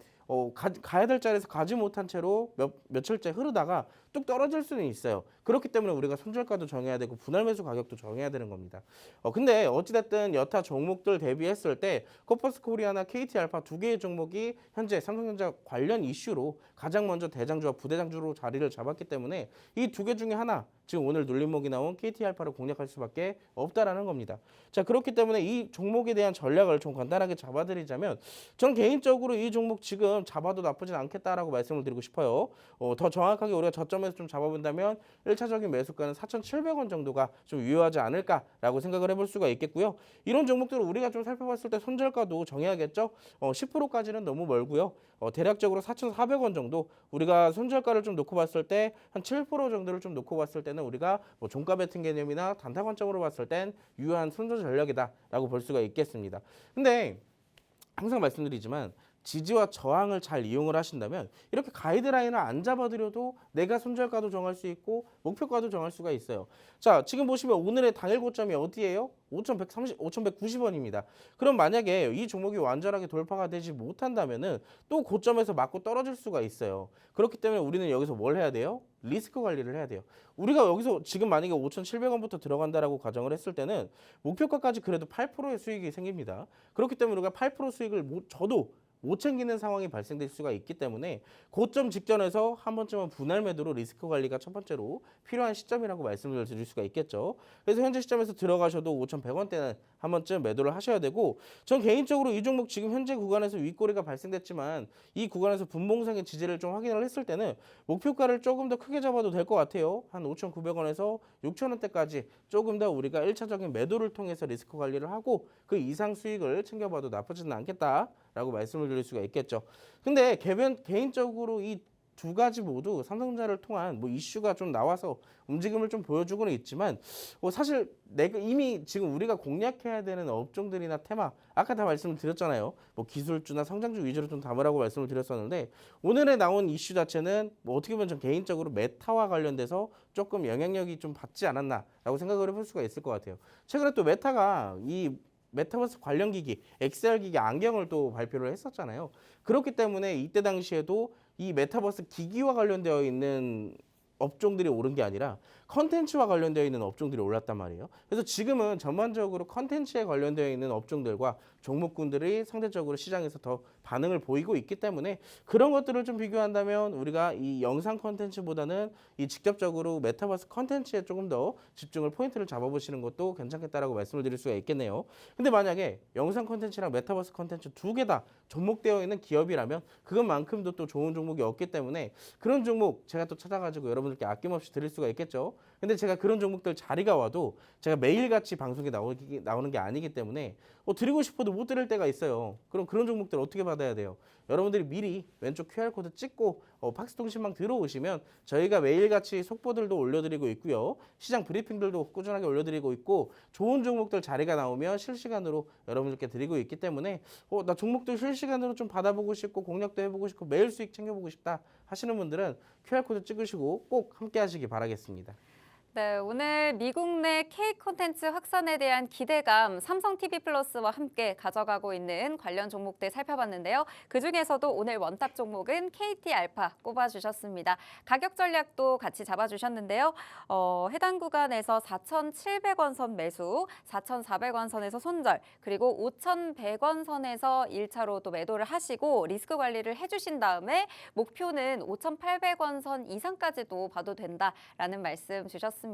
가야 될 자리에서 가지 못한 채로 며칠째 흐르다가 뚝 떨어질 수는 있어요. 그렇기 때문에 우리가 손절가도 정해야 되고 분할 매수 가격도 정해야 되는 겁니다. 근데 어찌됐든 여타 종목들 대비했을 때 코퍼스 코리아나 KT알파 두 개의 종목이 현재 삼성전자 관련 이슈로 가장 먼저 대장주와 부대장주로 자리를 잡았기 때문에 이 두 개 중에 하나, 지금 오늘 눌림목이 나온 KT알파를 공략할 수밖에 없다라는 겁니다. 자, 그렇기 때문에 이 종목에 대한 전략을 좀 간단하게 잡아드리자면, 저는 개인적으로 이 종목 지금 잡아도 나쁘진 않겠다라고 말씀을 드리고 싶어요. 더 정확하게 우리가 저점에서 좀 잡아본다면 1차적인 매수가는 4,700원 정도가 좀 유효하지 않을까라고 생각을 해볼 수가 있겠고요. 이런 종목들을 우리가 좀 살펴봤을 때 손절가도 정해야겠죠. 10%까지는 너무 멀고요. 대략적으로 4,400원 정도, 우리가 손절가를 좀 놓고 봤을 때 한 7% 정도를 좀 놓고 봤을 때는 우리가 뭐 종가 배팅 개념이나 단타 관점으로 봤을 땐 유효한 손절 전략이다라고 볼 수가 있겠습니다. 근데 항상 말씀드리지만 지지와 저항을 잘 이용을 하신다면 이렇게 가이드라인을 안 잡아드려도 내가 손절가도 정할 수 있고 목표가도 정할 수가 있어요. 자, 지금 보시면 오늘의 당일 고점이 어디예요? 5,190원입니다. 그럼 만약에 이 종목이 완전하게 돌파가 되지 못한다면은 또 고점에서 맞고 떨어질 수가 있어요. 그렇기 때문에 우리는 여기서 뭘 해야 돼요? 리스크 관리를 해야 돼요. 우리가 여기서 지금 만약에 5,700원부터 들어간다라고 가정을 했을 때는 목표가까지 그래도 8%의 수익이 생깁니다. 그렇기 때문에 우리가 8% 수익을 못 챙기는 상황이 발생될 수가 있기 때문에 고점 직전에서 한 번쯤은 분할 매도로 리스크 관리가 첫 번째로 필요한 시점이라고 말씀을 드릴 수가 있겠죠. 그래서 현재 시점에서 들어가셔도 5,100원대는 한 번쯤 매도를 하셔야 되고, 전 개인적으로 이 종목 지금 현재 구간에서 윗꼬리가 발생됐지만 이 구간에서 분봉상의 지지를 좀 확인을 했을 때는 목표가를 조금 더 크게 잡아도 될 것 같아요. 한 5,900원에서 6,000원대까지 조금 더 우리가 1차적인 매도를 통해서 리스크 관리를 하고 그 이상 수익을 챙겨봐도 나쁘지는 않겠다라고 말씀을 드릴 수가 있겠죠. 근데 개인적으로 이 두 가지 모두 삼성전자를 통한 뭐 이슈가 좀 나와서 움직임을 좀 보여주고는 있지만, 사실 내가 이미 지금 우리가 공략해야 되는 업종들이나 테마, 아까 다 말씀을 드렸잖아요. 뭐 기술주나 성장주 위주로 좀 담으라고 말씀을 드렸었는데, 오늘에 나온 이슈 자체는 뭐 어떻게 보면 전 개인적으로 메타와 관련돼서 조금 영향력이 좀 받지 않았나라고 생각을 해볼 수가 있을 것 같아요. 최근에 또 메타가 이 메타버스 관련 기기, XR 기기 안경을 또 발표를 했었잖아요. 그렇기 때문에 이때 당시에도 이 메타버스 기기와 관련되어 있는 업종들이 오른 게 아니라 컨텐츠와 관련되어 있는 업종들이 올랐단 말이에요. 그래서 지금은 전반적으로 컨텐츠에 관련되어 있는 업종들과 종목군들이 상대적으로 시장에서 더 반응을 보이고 있기 때문에 그런 것들을 좀 비교한다면 우리가 이 영상 컨텐츠보다는 이 직접적으로 메타버스 컨텐츠에 조금 더 집중을 포인트를 잡아보시는 것도 괜찮겠다라고 말씀을 드릴 수가 있겠네요. 근데 만약에 영상 컨텐츠랑 메타버스 컨텐츠 두 개 다 접목되어 있는 기업이라면 그것만큼도 또 좋은 종목이 없기 때문에 그런 종목 제가 또 찾아가지고 여러분들께 아낌없이 드릴 수가 있겠죠. 근데 제가 그런 종목들 자리가 와도 제가 매일같이 방송에 나오는 게 아니기 때문에 드리고 싶어도 못 드릴 때가 있어요. 그럼 그런 종목들 어떻게 받아야 돼요? 여러분들이 미리 왼쪽 QR코드 찍고 팍스통신망 들어오시면 저희가 매일같이 속보들도 올려드리고 있고요. 시장 브리핑들도 꾸준하게 올려드리고 있고 좋은 종목들 자리가 나오면 실시간으로 여러분들께 드리고 있기 때문에 나 종목들 실시간으로 좀 받아보고 싶고 공략도 해보고 싶고 매일 수익 챙겨보고 싶다 하시는 분들은 QR코드 찍으시고 꼭 함께 하시기 바라겠습니다. 네, 오늘 미국 내 K 콘텐츠 확산에 대한 기대감 삼성 TV 플러스와 함께 가져가고 있는 관련 종목들 살펴봤는데요. 그중에서도 오늘 원탑 종목은 KT 알파 꼽아주셨습니다. 가격 전략도 같이 잡아주셨는데요. 해당 구간에서 4,700원 선 매수, 4,400원 선에서 손절, 그리고 5,100원 선에서 1차로 또 매도를 하시고 리스크 관리를 해주신 다음에 목표는 5,800원 선 이상까지도 봐도 된다라는 말씀 주셨습니다.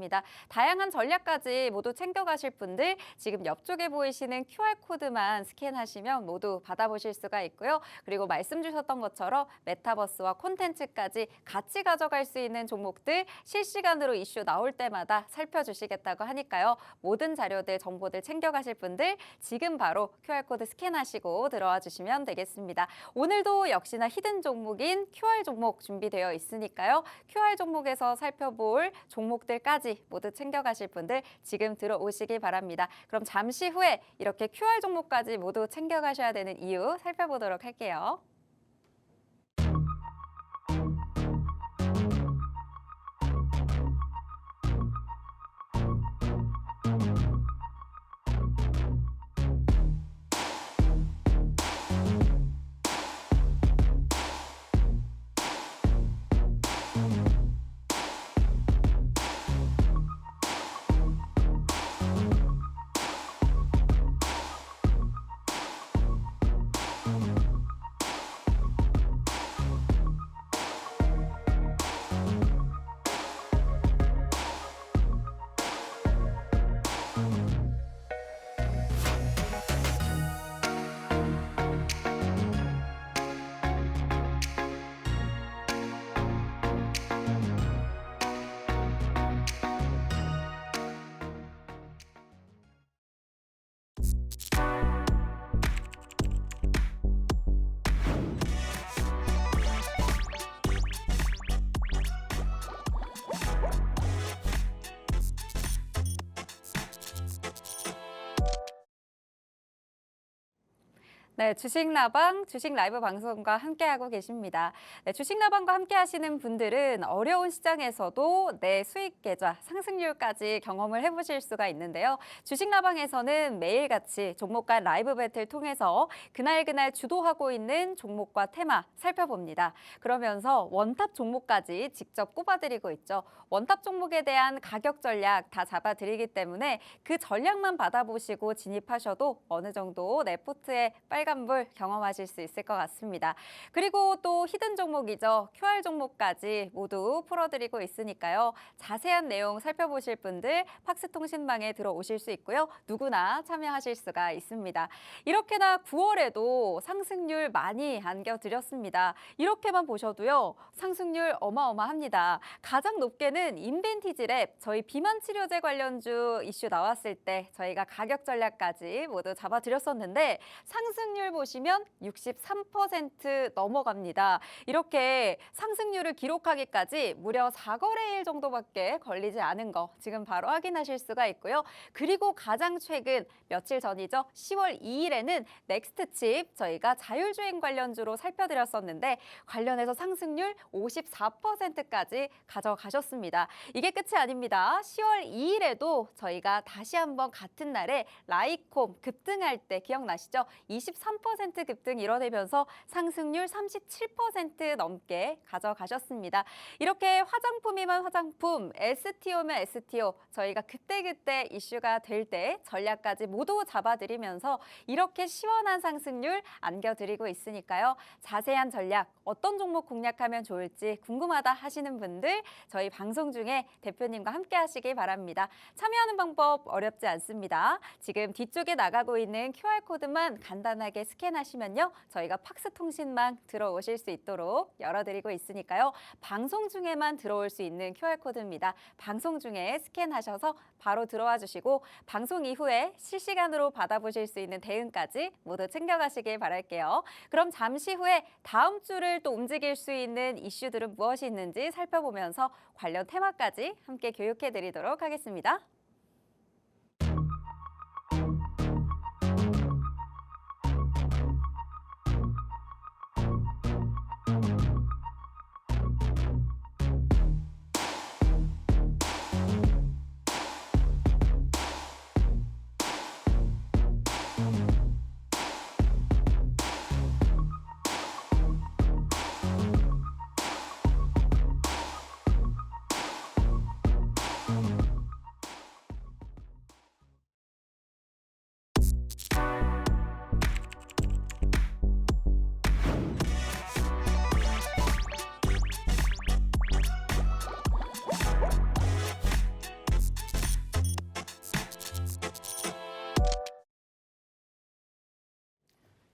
다양한 전략까지 모두 챙겨가실 분들 지금 옆쪽에 보이시는 QR코드만 스캔하시면 모두 받아보실 수가 있고요. 그리고 말씀 주셨던 것처럼 메타버스와 콘텐츠까지 같이 가져갈 수 있는 종목들 실시간으로 이슈 나올 때마다 살펴주시겠다고 하니까요. 모든 자료들, 정보들 챙겨가실 분들 지금 바로 QR코드 스캔하시고 들어와 주시면 되겠습니다. 오늘도 역시나 히든 종목인 QR 종목 준비되어 있으니까요. QR 종목에서 살펴볼 종목들까지 모두 챙겨가실 분들 지금 들어오시기 바랍니다. 그럼 잠시 후에 이렇게 QR 종목까지 모두 챙겨가셔야 되는 이유 살펴보도록 할게요. 네, 주식라방, 주식라이브 방송과 함께하고 계십니다. 네, 주식라방과 함께하시는 분들은 어려운 시장에서도 내 수익 계좌, 상승률까지 경험을 해보실 수가 있는데요. 주식라방에서는 매일같이 종목과 라이브 배틀 통해서 그날 주도하고 있는 종목과 테마 살펴봅니다. 그러면서 원탑 종목까지 직접 꼽아드리고 있죠. 원탑 종목에 대한 가격 전략 다 잡아드리기 때문에 그 전략만 받아보시고 진입하셔도 어느 정도 내 포트에 빨간불 경험하실 수 있을 것 같습니다. 그리고 또 히든 종목이죠. QR 종목까지 모두 풀어드리고 있으니까요. 자세한 내용 살펴보실 분들 팍스통신망에 들어오실 수 있고요. 누구나 참여하실 수가 있습니다. 이렇게나 9월에도 상승률 많이 안겨드렸습니다. 이렇게만 보셔도요. 상승률 어마어마합니다. 가장 높게는 인벤티지랩 저희 비만 치료제 관련주 이슈 나왔을 때 저희가 가격 전략까지 모두 잡아드렸었는데 상승률 보시면 63% 넘어갑니다. 이렇게 상승률을 기록하기까지 무려 4거래일 정도밖에 걸리지 않은 거 지금 바로 확인하실 수가 있고요. 그리고 가장 최근 며칠 전이죠. 10월 2일에는 넥스트칩 저희가 자율주행 관련주로 살펴드렸었는데 관련해서 상승률 54%까지 가져가셨습니다. 이게 끝이 아닙니다. 10월 2일에도 저희가 다시 한번 같은 날에 라이콤 급등할 때 기억나시죠? 23% 급등 이뤄내면서 상승률 37% 넘게 가져가셨습니다. 이렇게 화장품이면 화장품, STO면 STO 저희가 그때그때 이슈가 될 때 전략까지 모두 잡아드리면서 이렇게 시원한 상승률 안겨드리고 있으니까요. 자세한 전략 어떤 종목 공략하면 좋을지 궁금하다 하시는 분들 저희 방송 중에 대표님과 함께 하시기 바랍니다. 참여하는 방법 어렵지 않습니다. 지금 뒤쪽에 나가고 있는 QR코드만 간단하게 간단하게 스캔하시면요. 저희가 팍스 통신망 들어오실 수 있도록 열어드리고 있으니까요. 방송 중에만 들어올 수 있는 QR코드입니다. 방송 중에 스캔하셔서 바로 들어와 주시고 방송 이후에 실시간으로 받아보실 수 있는 대응까지 모두 챙겨가시길 바랄게요. 그럼 잠시 후에 다음 주를 또 움직일 수 있는 이슈들은 무엇이 있는지 살펴보면서 관련 테마까지 함께 교육해 드리도록 하겠습니다.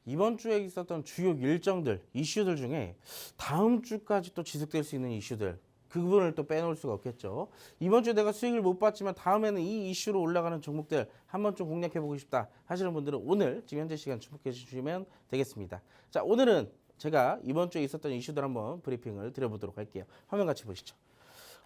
이번 주에 있었던 주요 일정들, 이슈들 중에 다음 주까지 또 지속될 수 있는 이슈들, 그 부분을 또 빼놓을 수가 없겠죠. 이번 주에 내가 수익을 못 봤지만 다음에는 이 이슈로 올라가는 종목들 한번 좀 공략해보고 싶다 하시는 분들은 오늘 지금 현재 시간 주목해 주시면 되겠습니다. 자, 오늘은 제가 이번 주에 있었던 이슈들 한번 브리핑을 드려보도록 할게요. 화면 같이 보시죠.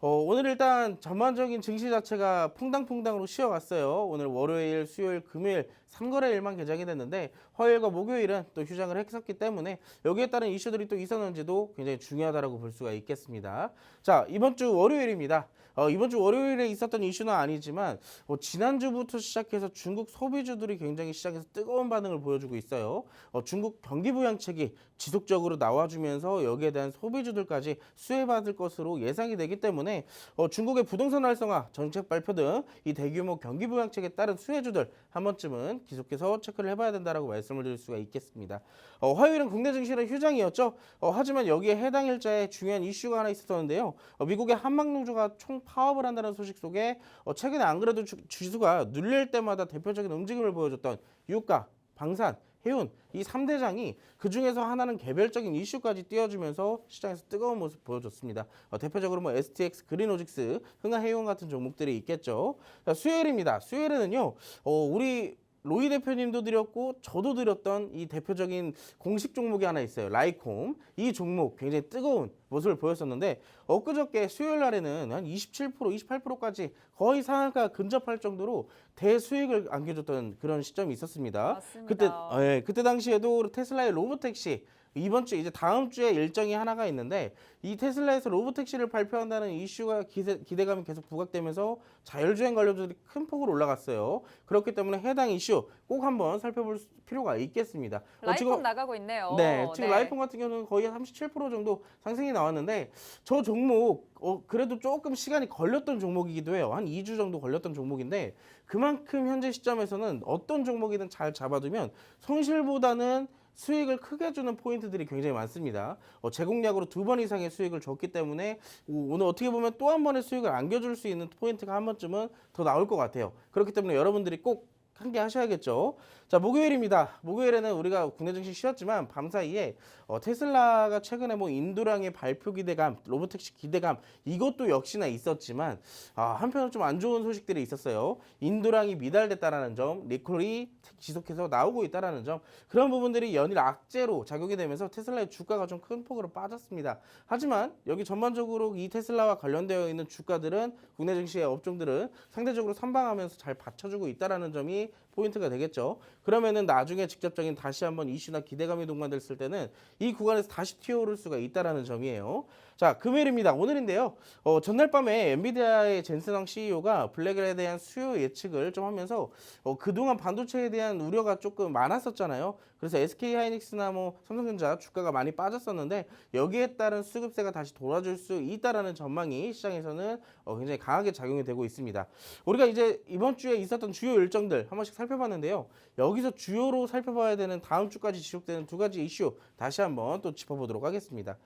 오늘 일단 전반적인 증시 자체가 퐁당퐁당으로 쉬어갔어요. 오늘 월요일, 수요일, 금요일 3거래일만 개장이 됐는데 화요일과 목요일은 또 휴장을 했었기 때문에 여기에 따른 이슈들이 또 있었는지도 굉장히 중요하다고 볼 수가 있겠습니다. 자, 이번 주 월요일입니다. 이번 주 월요일에 있었던 이슈는 아니지만 지난주부터 시작해서 중국 소비주들이 굉장히 시장에서 뜨거운 반응을 보여주고 있어요. 중국 경기부양책이 지속적으로 나와주면서 여기에 대한 소비주들까지 수혜받을 것으로 예상이 되기 때문에 중국의 부동산 활성화, 정책 발표 등 이 대규모 경기부양책에 따른 수혜주들 한 번쯤은 계속해서 체크를 해봐야 된다라고 말씀을 드릴 수가 있겠습니다. 화요일은 국내 증시는 휴장이었죠. 하지만 여기에 해당 일자에 중요한 이슈가 하나 있었는데요. 미국의 한막노조가 총 파업을 한다는 소식 속에 최근에 안 그래도 지수가 눌릴 때마다 대표적인 움직임을 보여줬던 유가, 방산, 해운 이 3대장이 그중에서 하나는 개별적인 이슈까지 띄워주면서 시장에서 뜨거운 모습 보여줬습니다. 대표적으로 뭐 STX, 그린오직스, 흥하해운 같은 종목들이 있겠죠. 자, 수요일입니다. 수요일에는요. 우리 로이 대표님도 드렸고 저도 드렸던 이 대표적인 공식 종목이 하나 있어요. 라이콤. 이 종목 굉장히 뜨거운 모습을 보였었는데 엊그저께 수요일 날에는 한 27%, 28%까지 거의 상한가 근접할 정도로 대수익을 안겨줬던 그런 시점이 있었습니다. 맞습니다. 그때 당시에도 테슬라의 로보택시 이번 주 이제 다음 주에 일정이 하나가 있는데 이 테슬라에서 로보택시를 발표한다는 이슈가 기대감이 계속 부각되면서 자율주행 관련주들이 큰 폭으로 올라갔어요. 그렇기 때문에 해당 이슈 꼭 한번 살펴볼 필요가 있겠습니다. 라이폼 나가고 있네요. 네, 지금 라이폼 같은 경우는 거의 37% 정도 상승이 나왔는데 저 종목 그래도 조금 시간이 걸렸던 종목이기도 해요. 한 2주 정도 걸렸던 종목인데 그만큼 현재 시점에서는 어떤 종목이든 잘 잡아두면 손실보다는 수익을 크게 주는 포인트들이 굉장히 많습니다. 제공량으로 2번 이상의 수익을 줬기 때문에 오늘 어떻게 보면 또 한 번의 수익을 안겨줄 수 있는 포인트가 한 번쯤은 더 나올 것 같아요. 그렇기 때문에 여러분들이 꼭 함께 하셔야겠죠. 자, 목요일입니다. 목요일에는 우리가 국내 증시 쉬었지만 밤사이에 테슬라가 최근에 뭐 인도량의 발표 기대감, 로보택시 기대감 이것도 역시나 있었지만 한편으로 좀 안 좋은 소식들이 있었어요. 인도량이 미달됐다라는 점, 리콜이 지속해서 나오고 있다라는 점, 그런 부분들이 연일 악재로 작용이 되면서 테슬라의 주가가 좀 큰 폭으로 빠졌습니다. 하지만 여기 전반적으로 이 테슬라와 관련되어 있는 주가들은 국내 증시의 업종들은 상대적으로 선방하면서 잘 받쳐주고 있다라는 점이 포인트가 되겠죠. 그러면은 나중에 직접적인 다시 한번 이슈나 기대감이 동반됐을 때는 이 구간에서 다시 튀어오를 수가 있다라는 점이에요. 자, 금요일입니다. 오늘인데요. 전날 밤에 엔비디아의 젠슨왕 CEO가 블랙에 대한 수요 예측을 좀 하면서 그동안 반도체에 대한 우려가 조금 많았었잖아요. 그래서 SK하이닉스나 뭐 삼성전자 주가가 많이 빠졌었는데 여기에 따른 수급세가 다시 돌아줄 수 있다라는 전망이 시장에서는 굉장히 강하게 작용이 되고 있습니다. 우리가 이제 이번 주에 있었던 주요 일정들 한 번씩 살펴봤는데요. 여기서 주요로 살펴봐야 되는 다음 주까지 지속되는 두 가지 이슈 다시 한번 또 짚어보도록 하겠습니다.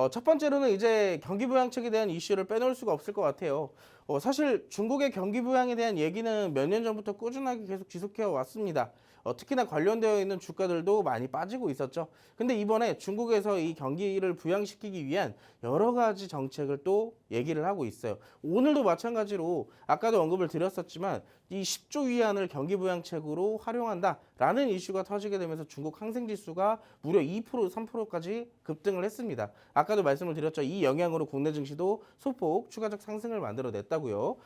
첫 번째로는 이제 경기 부양책에 대한 이슈를 빼놓을 수가 없을 것 같아요. 사실 중국의 경기 부양에 대한 얘기는 몇 년 전부터 꾸준하게 계속 지속해 왔습니다. 특히나 관련되어 있는 주가들도 많이 빠지고 있었죠. 근데 이번에 중국에서 이 경기를 부양시키기 위한 여러 가지 정책을 또 얘기를 하고 있어요. 오늘도 마찬가지로 아까도 언급을 드렸었지만 이 10조 위안을 경기 부양책으로 활용한다라는 이슈가 터지게 되면서 중국 항생 지수가 무려 2%, 3%까지 급등을 했습니다. 아까도 말씀을 드렸죠. 이 영향으로 국내 증시도 소폭 추가적 상승을 만들어냈다고요.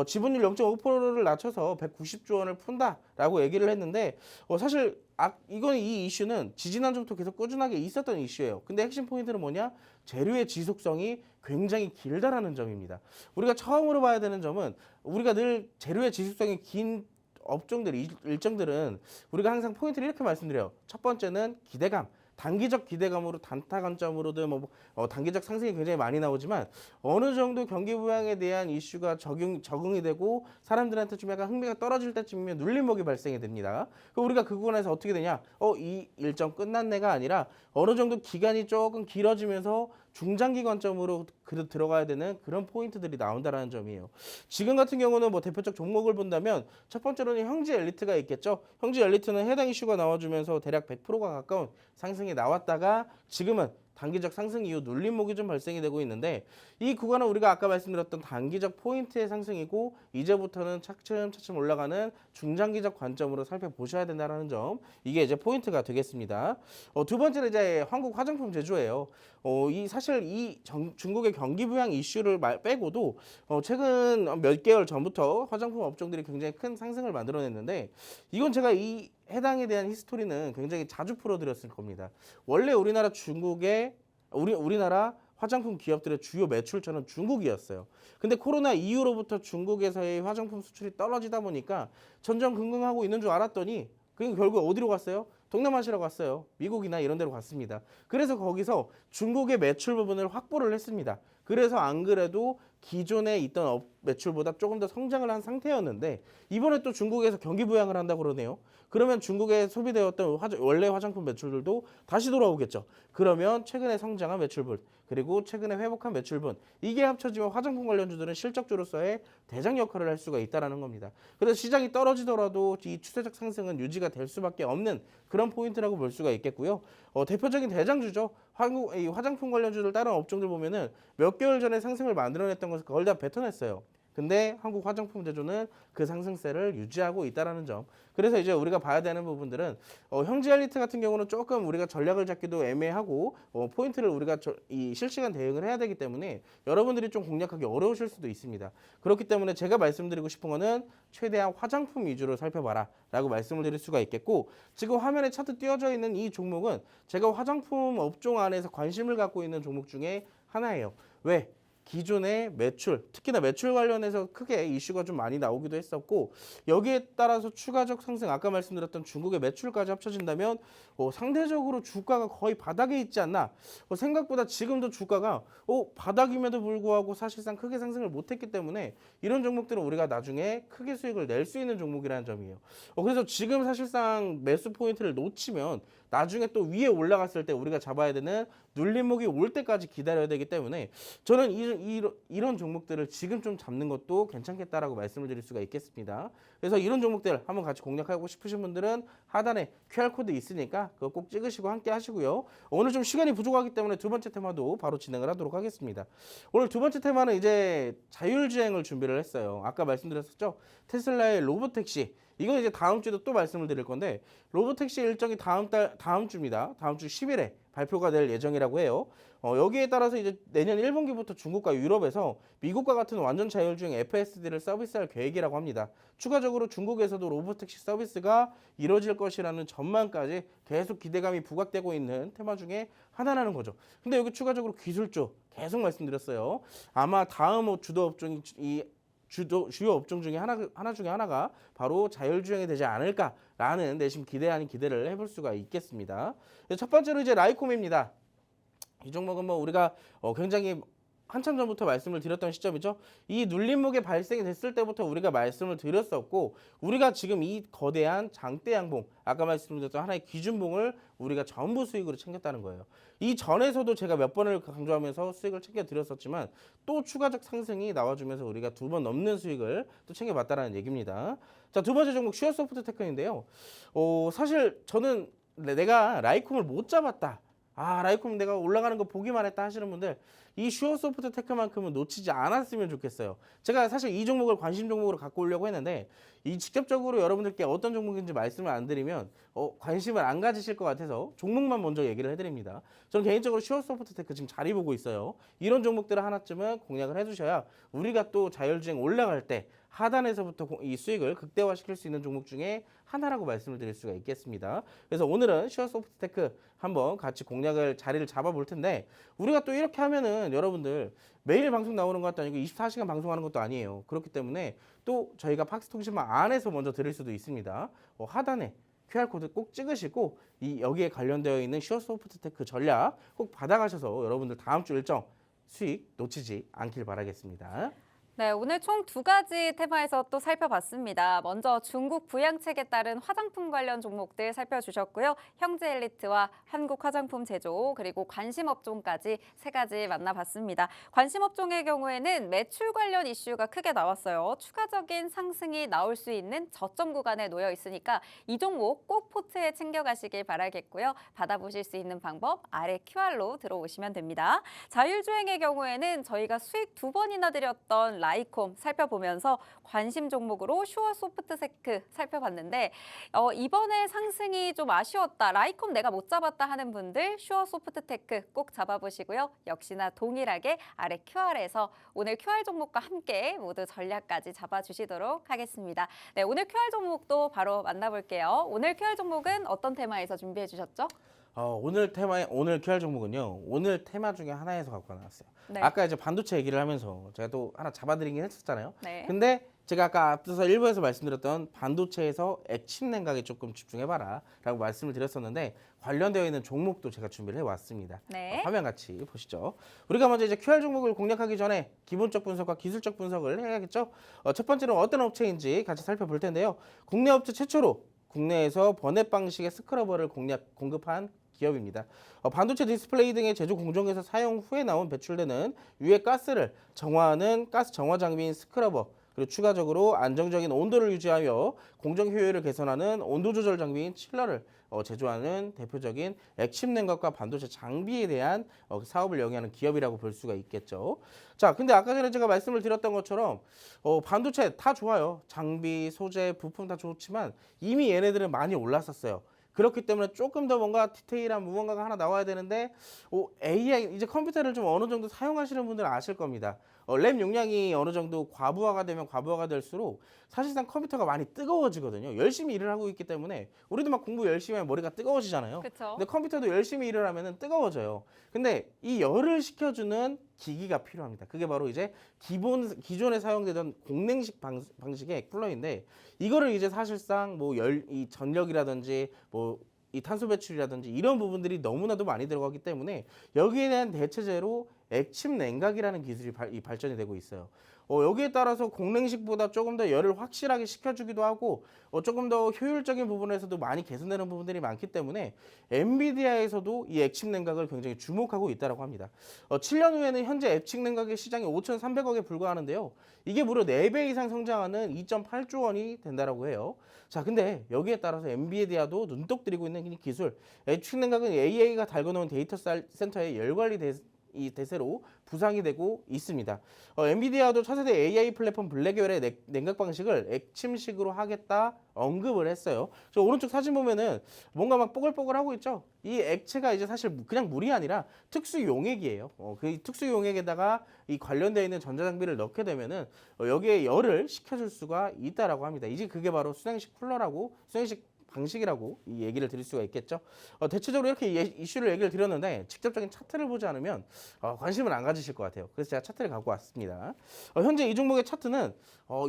지분율 0.5%를 낮춰서 190조 원을 푼다라고 얘기를 했는데 사실 이건 이 이슈는 지지난주부터 계속 꾸준하게 있었던 이슈예요. 근데 핵심 포인트는 뭐냐? 재료의 지속성이 굉장히 길다라는 점입니다. 우리가 처음으로 봐야 되는 점은 우리가 늘 재료의 지속성이 긴 업종들, 일정들은 우리가 항상 포인트를 이렇게 말씀드려요. 첫 번째는 기대감. 단기적 기대감으로 단타 관점으로도 단기적 상승이 굉장히 많이 나오지만 어느 정도 경기 부양에 대한 이슈가 적응이 되고 사람들한테 좀 약간 흥미가 떨어질 때쯤이면 눌림목이 발생이 됩니다. 그럼 우리가 그 구간에서 어떻게 되냐? 이 일정 끝났네가 아니라 어느 정도 기간이 조금 길어지면서 중장기 관점으로 들어가야 되는 그런 포인트들이 나온다라는 점이에요. 지금 같은 경우는 대표적 종목을 본다면 첫 번째로는 형제 엘리트가 있겠죠. 형제 엘리트는 해당 이슈가 나와주면서 대략 100%가 가까운 상승이 나왔다가 지금은 단기적 상승 이후 눌림목이 좀 발생이 되고 있는데 이 구간은 우리가 아까 말씀드렸던 단기적 포인트의 상승이고 이제부터는 차츰차츰 올라가는 중장기적 관점으로 살펴보셔야 된다는 점 이게 이제 포인트가 되겠습니다. 두 번째는 이제 한국 화장품 제조예요. 사실 중국의 경기 부양 이슈를 빼고도 최근 몇 개월 전부터 화장품 업종들이 굉장히 큰 상승을 만들어냈는데 이건 제가 이 해당에 대한 히스토리는 굉장히 자주 풀어드렸을 겁니다. 원래 우리나라 화장품 기업들의 주요 매출처는 중국이었어요. 근데 코로나 이후로부터 중국에서의 화장품 수출이 떨어지다 보니까 전전긍긍하고 있는 줄 알았더니 결국 어디로 갔어요? 동남아시아로 갔어요. 미국이나 이런 데로 갔습니다. 그래서 거기서 중국의 매출 부분을 확보를 했습니다. 그래서 안 그래도 기존에 있던 매출보다 조금 더 성장을 한 상태였는데 이번에 또 중국에서 경기 부양을 한다고 그러네요. 그러면 중국에 소비되었던 원래 화장품 매출들도 다시 돌아오겠죠. 그러면 최근에 성장한 매출분 그리고 최근에 회복한 매출분 이게 합쳐지면 화장품 관련주들은 실적주로서의 대장 역할을 할 수가 있다는 겁니다. 그래서 시장이 떨어지더라도 이 추세적 상승은 유지가 될 수밖에 없는 그런 포인트라고 볼 수가 있겠고요. 대표적인 대장주죠. 이 화장품 관련주들 다른 업종들 보면은 몇 개월 전에 상승을 만들어냈던 것을 거의 다 뱉어냈어요. 근데 한국 화장품 제조는 그 상승세를 유지하고 있다는 점. 그래서 이제 우리가 봐야 되는 부분들은 형제 엘리트 같은 경우는 조금 우리가 전략을 잡기도 애매하고 포인트를 우리가 이 실시간 대응을 해야 되기 때문에 여러분들이 좀 공략하기 어려우실 수도 있습니다. 그렇기 때문에 제가 말씀드리고 싶은 거는 최대한 화장품 위주로 살펴봐라 라고 말씀을 드릴 수가 있겠고 지금 화면에 차트 띄워져 있는 이 종목은 제가 화장품 업종 안에서 관심을 갖고 있는 종목 중에 하나예요. 왜? 기존의 매출, 특히나 매출 관련해서 크게 이슈가 좀 많이 나오기도 했었고 여기에 따라서 추가적 상승, 아까 말씀드렸던 중국의 매출까지 합쳐진다면 상대적으로 주가가 거의 바닥에 있지 않나. 생각보다 지금도 주가가 바닥임에도 불구하고 사실상 크게 상승을 못했기 때문에 이런 종목들은 우리가 나중에 크게 수익을 낼 수 있는 종목이라는 점이에요. 그래서 지금 사실상 매수 포인트를 놓치면 나중에 또 위에 올라갔을 때 우리가 잡아야 되는 눌림목이 올 때까지 기다려야 되기 때문에 저는 이런 종목들을 지금 좀 잡는 것도 괜찮겠다라고 말씀을 드릴 수가 있겠습니다. 그래서 이런 종목들 한번 같이 공략하고 싶으신 분들은 하단에 QR코드 있으니까 그거 꼭 찍으시고 함께 하시고요. 오늘 좀 시간이 부족하기 때문에 두 번째 테마도 바로 진행을 하도록 하겠습니다. 오늘 두 번째 테마는 이제 자율주행을 준비를 했어요. 아까 말씀드렸었죠. 테슬라의 로보택시. 이건 이제 다음 주에도 또 말씀을 드릴 건데 로보택시 일정이 다음 주입니다. 다음 주 10일에 발표가 될 예정이라고 해요. 여기에 따라서 이제 내년 1분기부터 중국과 유럽에서 미국과 같은 완전 자율주행 FSD를 서비스할 계획이라고 합니다. 추가적으로 중국에서도 로보택시 서비스가 이뤄질 것이라는 전망까지 계속 기대감이 부각되고 있는 테마 중에 하나라는 거죠. 근데 여기 추가적으로 기술주 계속 말씀드렸어요. 아마 다음 주도 업종이 주요 업종 중에 하나 중에 하나가 바로 자율주행이 되지 않을까라는 내심 기대 아닌 기대를 해볼 수가 있겠습니다. 첫 번째로 이제 라이콤입니다. 이 종목은 우리가 굉장히 한참 전부터 말씀을 드렸던 시점이죠. 이 눌림목이 발생이 됐을 때부터 우리가 말씀을 드렸었고 우리가 지금 이 거대한 장대 양봉 아까 말씀드렸던 하나의 기준봉을 우리가 전부 수익으로 챙겼다는 거예요. 이 전에서도 제가 몇 번을 강조하면서 수익을 챙겨드렸었지만 또 추가적 상승이 나와주면서 우리가 2번 넘는 수익을 또 챙겨봤다는 얘기입니다. 자, 두 번째 종목 슈어소프트테크인데요. 사실 저는 내가 라이콤을 못 잡았다. 라이콤 내가 올라가는 거 보기만 했다 하시는 분들 이 슈어소프트테크만큼은 놓치지 않았으면 좋겠어요. 제가 사실 이 종목을 관심 종목으로 갖고 오려고 했는데 이 직접적으로 여러분들께 어떤 종목인지 말씀을 안 드리면 관심을 안 가지실 것 같아서 종목만 먼저 얘기를 해드립니다. 저는 개인적으로 슈어소프트테크 지금 자리 보고 있어요. 이런 종목들을 하나쯤은 공략을 해주셔야 우리가 또 자율주행 올라갈 때 하단에서부터 이 수익을 극대화시킬 수 있는 종목 중에 하나라고 말씀을 드릴 수가 있겠습니다. 그래서 오늘은 슈어소프트테크 한번 같이 공략을 자리를 잡아볼 텐데 우리가 또 이렇게 하면은 여러분들 매일 방송 나오는 것도 아니고 24시간 방송하는 것도 아니에요. 그렇기 때문에 또 저희가 팍스통신망 안에서 먼저 드릴 수도 있습니다. 하단에 QR코드 꼭 찍으시고 여기에 관련되어 있는 슈어소프트테크 전략 꼭 받아가셔서 여러분들 다음 주 일정 수익 놓치지 않길 바라겠습니다. 네, 오늘 총 2가지 테마에서 또 살펴봤습니다. 먼저 중국 부양책에 따른 화장품 관련 종목들 살펴주셨고요. 형제 엘리트와 한국 화장품 제조 그리고 관심 업종까지 3가지 만나봤습니다. 관심 업종의 경우에는 매출 관련 이슈가 크게 나왔어요. 추가적인 상승이 나올 수 있는 저점 구간에 놓여 있으니까 이 종목 꼭 포트에 챙겨가시길 바라겠고요. 받아보실 수 있는 방법 아래 QR로 들어오시면 됩니다. 자율주행의 경우에는 저희가 수익 2번이나 드렸던 라이콤 살펴보면서 관심 종목으로 슈어소프트테크 살펴봤는데 이번에 상승이 좀 아쉬웠다. 라이콤 내가 못 잡았다 하는 분들 슈어소프트테크 꼭 잡아보시고요. 역시나 동일하게 아래 QR에서 오늘 QR 종목과 함께 모두 전략까지 잡아주시도록 하겠습니다. 네, 오늘 QR 종목도 바로 만나볼게요. 오늘 QR 종목은 어떤 테마에서 준비해 주셨죠? 오늘 QR 종목은요. 오늘 테마 중에 하나에서 갖고 나왔어요. 네. 아까 이제 반도체 얘기를 하면서 제가 또 하나 잡아드리긴 했었잖아요. 네. 근데 제가 아까 앞서서 1부에서 말씀드렸던 반도체에서 액침 냉각에 조금 집중해봐라 라고 말씀을 드렸었는데 관련되어 있는 종목도 제가 준비를 해왔습니다. 네. 화면 같이 보시죠. 우리가 먼저 이제 QR 종목을 공략하기 전에 기본적 분석과 기술적 분석을 해야겠죠. 첫 번째로 어떤 업체인지 같이 살펴볼 텐데요. 국내 업체 최초로 국내에서 번외 방식의 스크러버를 공급한 기업입니다. 반도체 디스플레이 등의 제조 공정에서 사용 후에 나온 배출되는 유해 가스를 정화하는 가스 정화 장비인 스크러버 그리고 추가적으로 안정적인 온도를 유지하여 공정 효율을 개선하는 온도 조절 장비인 칠러를 제조하는 대표적인 액침 냉각과 반도체 장비에 대한 사업을 영위하는 기업이라고 볼 수가 있겠죠. 자, 근데 아까 전에 제가 말씀을 드렸던 것처럼 반도체 다 좋아요. 장비, 소재, 부품 다 좋지만 이미 얘네들은 많이 올랐었어요. 그렇기 때문에 조금 더 뭔가 디테일한 무언가가 하나 나와야 되는데 AI 이제 컴퓨터를 좀 어느 정도 사용하시는 분들은 아실 겁니다. 램 용량이 어느 정도 과부하가 되면 과부하가 될수록 사실상 컴퓨터가 많이 뜨거워지거든요. 열심히 일을 하고 있기 때문에 우리도 막 공부 열심히 하면 머리가 뜨거워지잖아요. 그쵸. 근데 컴퓨터도 열심히 일을 하면 뜨거워져요. 근데 이 열을 식혀주는 기기가 필요합니다. 그게 바로 이제 기존에 사용되던 공냉식 방식의 쿨러인데 이거를 이제 사실상 이 전력이라든지 이 탄소 배출이라든지 이런 부분들이 너무나도 많이 들어가기 때문에 여기에 대한 대체제로 액침 냉각이라는 기술이 발전이 되고 있어요. 여기에 따라서 공냉식보다 조금 더 열을 확실하게 식혀주기도 하고 조금 더 효율적인 부분에서도 많이 개선되는 부분들이 많기 때문에 엔비디아에서도 이 액침 냉각을 굉장히 주목하고 있다고 합니다. 7년 후에는 현재 액침 냉각의 시장이 5,300억에 불과하는데요. 이게 무려 4배 이상 성장하는 2.8조 원이 된다고 해요. 자, 근데 여기에 따라서 엔비디아도 눈독 들이고 있는 이 기술, 액침 냉각은 AI가 달궈놓은 데이터 센터의 열 관리 이 대세로 부상이 되고 있습니다. 엔비디아도 차세대 AI 플랫폼 블랙웰의 냉각 방식을 액침식으로 하겠다 언급을 했어요. 저 오른쪽 사진 보면은 뭔가 막 뽀글뽀글하고 있죠. 이 액체가 이제 사실 그냥 물이 아니라 특수 용액이에요. 그 특수 용액에다가 이 관련되어 있는 전자장비를 넣게 되면은 여기에 열을 식혀줄 수가 있다라고 합니다. 이제 그게 바로 수냉식 쿨러라고 수냉식 방식이라고 이 얘기를 드릴 수가 있겠죠. 대체적으로 이렇게 이슈를 얘기를 드렸는데 직접적인 차트를 보지 않으면 관심을 안 가지실 것 같아요. 그래서 제가 차트를 갖고 왔습니다. 현재 이 종목의 차트는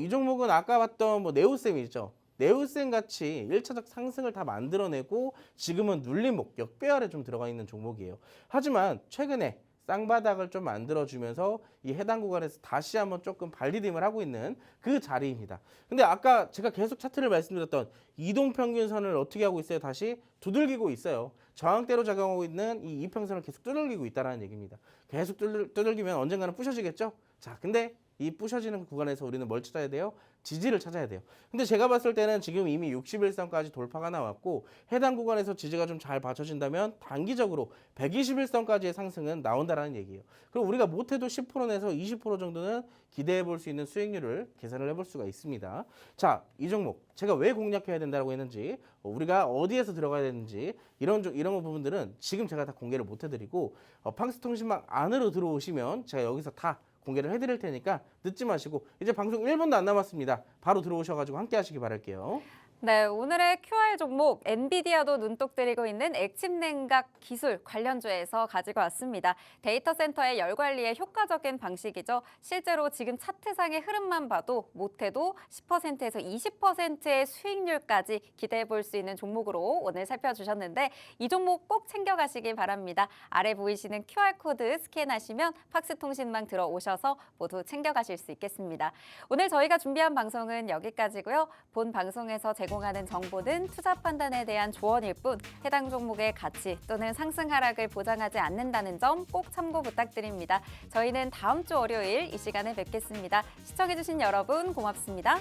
이 종목은 아까 봤던 네오셈이죠. 네오셈 같이 1차적 상승을 다 만들어내고 지금은 눌림목, 역배열에 좀 들어가 있는 종목이에요. 하지만 최근에 쌍바닥을 좀 만들어주면서 이 해당 구간에서 다시 한번 조금 발리딤을 하고 있는 그 자리입니다. 근데 아까 제가 계속 차트를 말씀드렸던 이동평균선을 어떻게 하고 있어요? 다시 두들기고 있어요. 저항대로 작용하고 있는 이 이평선을 계속 두들기고 있다는 얘기입니다. 계속 두들기면 언젠가는 부셔지겠죠? 자, 근데 이 부셔지는 구간에서 우리는 뭘 찾아야 돼요? 지지를 찾아야 돼요. 근데 제가 봤을 때는 지금 이미 61선까지 돌파가 나왔고 해당 구간에서 지지가 좀 잘 받쳐진다면 단기적으로 121선까지의 상승은 나온다라는 얘기예요. 그럼 우리가 못해도 10% 내서 20% 정도는 기대해 볼 수 있는 수익률을 계산을 해볼 수가 있습니다. 자, 이 종목 제가 왜 공략해야 된다고 했는지, 우리가 어디에서 들어가야 되는지 이런 부분들은 지금 제가 다 공개를 못 해드리고 팡스통신망 안으로 들어오시면 제가 여기서 다 공개를 해드릴 테니까 늦지 마시고 이제 방송 1분도 안 남았습니다. 바로 들어오셔가지고 함께 하시기 바랄게요. 네, 오늘의 QR 종목 엔비디아도 눈독 들이고 있는 액침 냉각 기술 관련주에서 가지고 왔습니다. 데이터 센터의 열 관리에 효과적인 방식이죠. 실제로 지금 차트상의 흐름만 봐도 못해도 10%에서 20%의 수익률까지 기대해 볼 수 있는 종목으로 오늘 살펴주셨는데 이 종목 꼭 챙겨가시기 바랍니다. 아래 보이시는 QR코드 스캔하시면 팍스통신망 들어오셔서 모두 챙겨가실 수 있겠습니다. 오늘 저희가 준비한 방송은 여기까지고요. 본 방송에서 제공하는 정보는 투자 판단에 대한 조언일 뿐 해당 종목의 가치 또는 상승 하락을 보장하지 않는다는 점 꼭 참고 부탁드립니다. 저희는 다음 주 월요일 이 시간에 뵙겠습니다. 시청해주신 여러분 고맙습니다.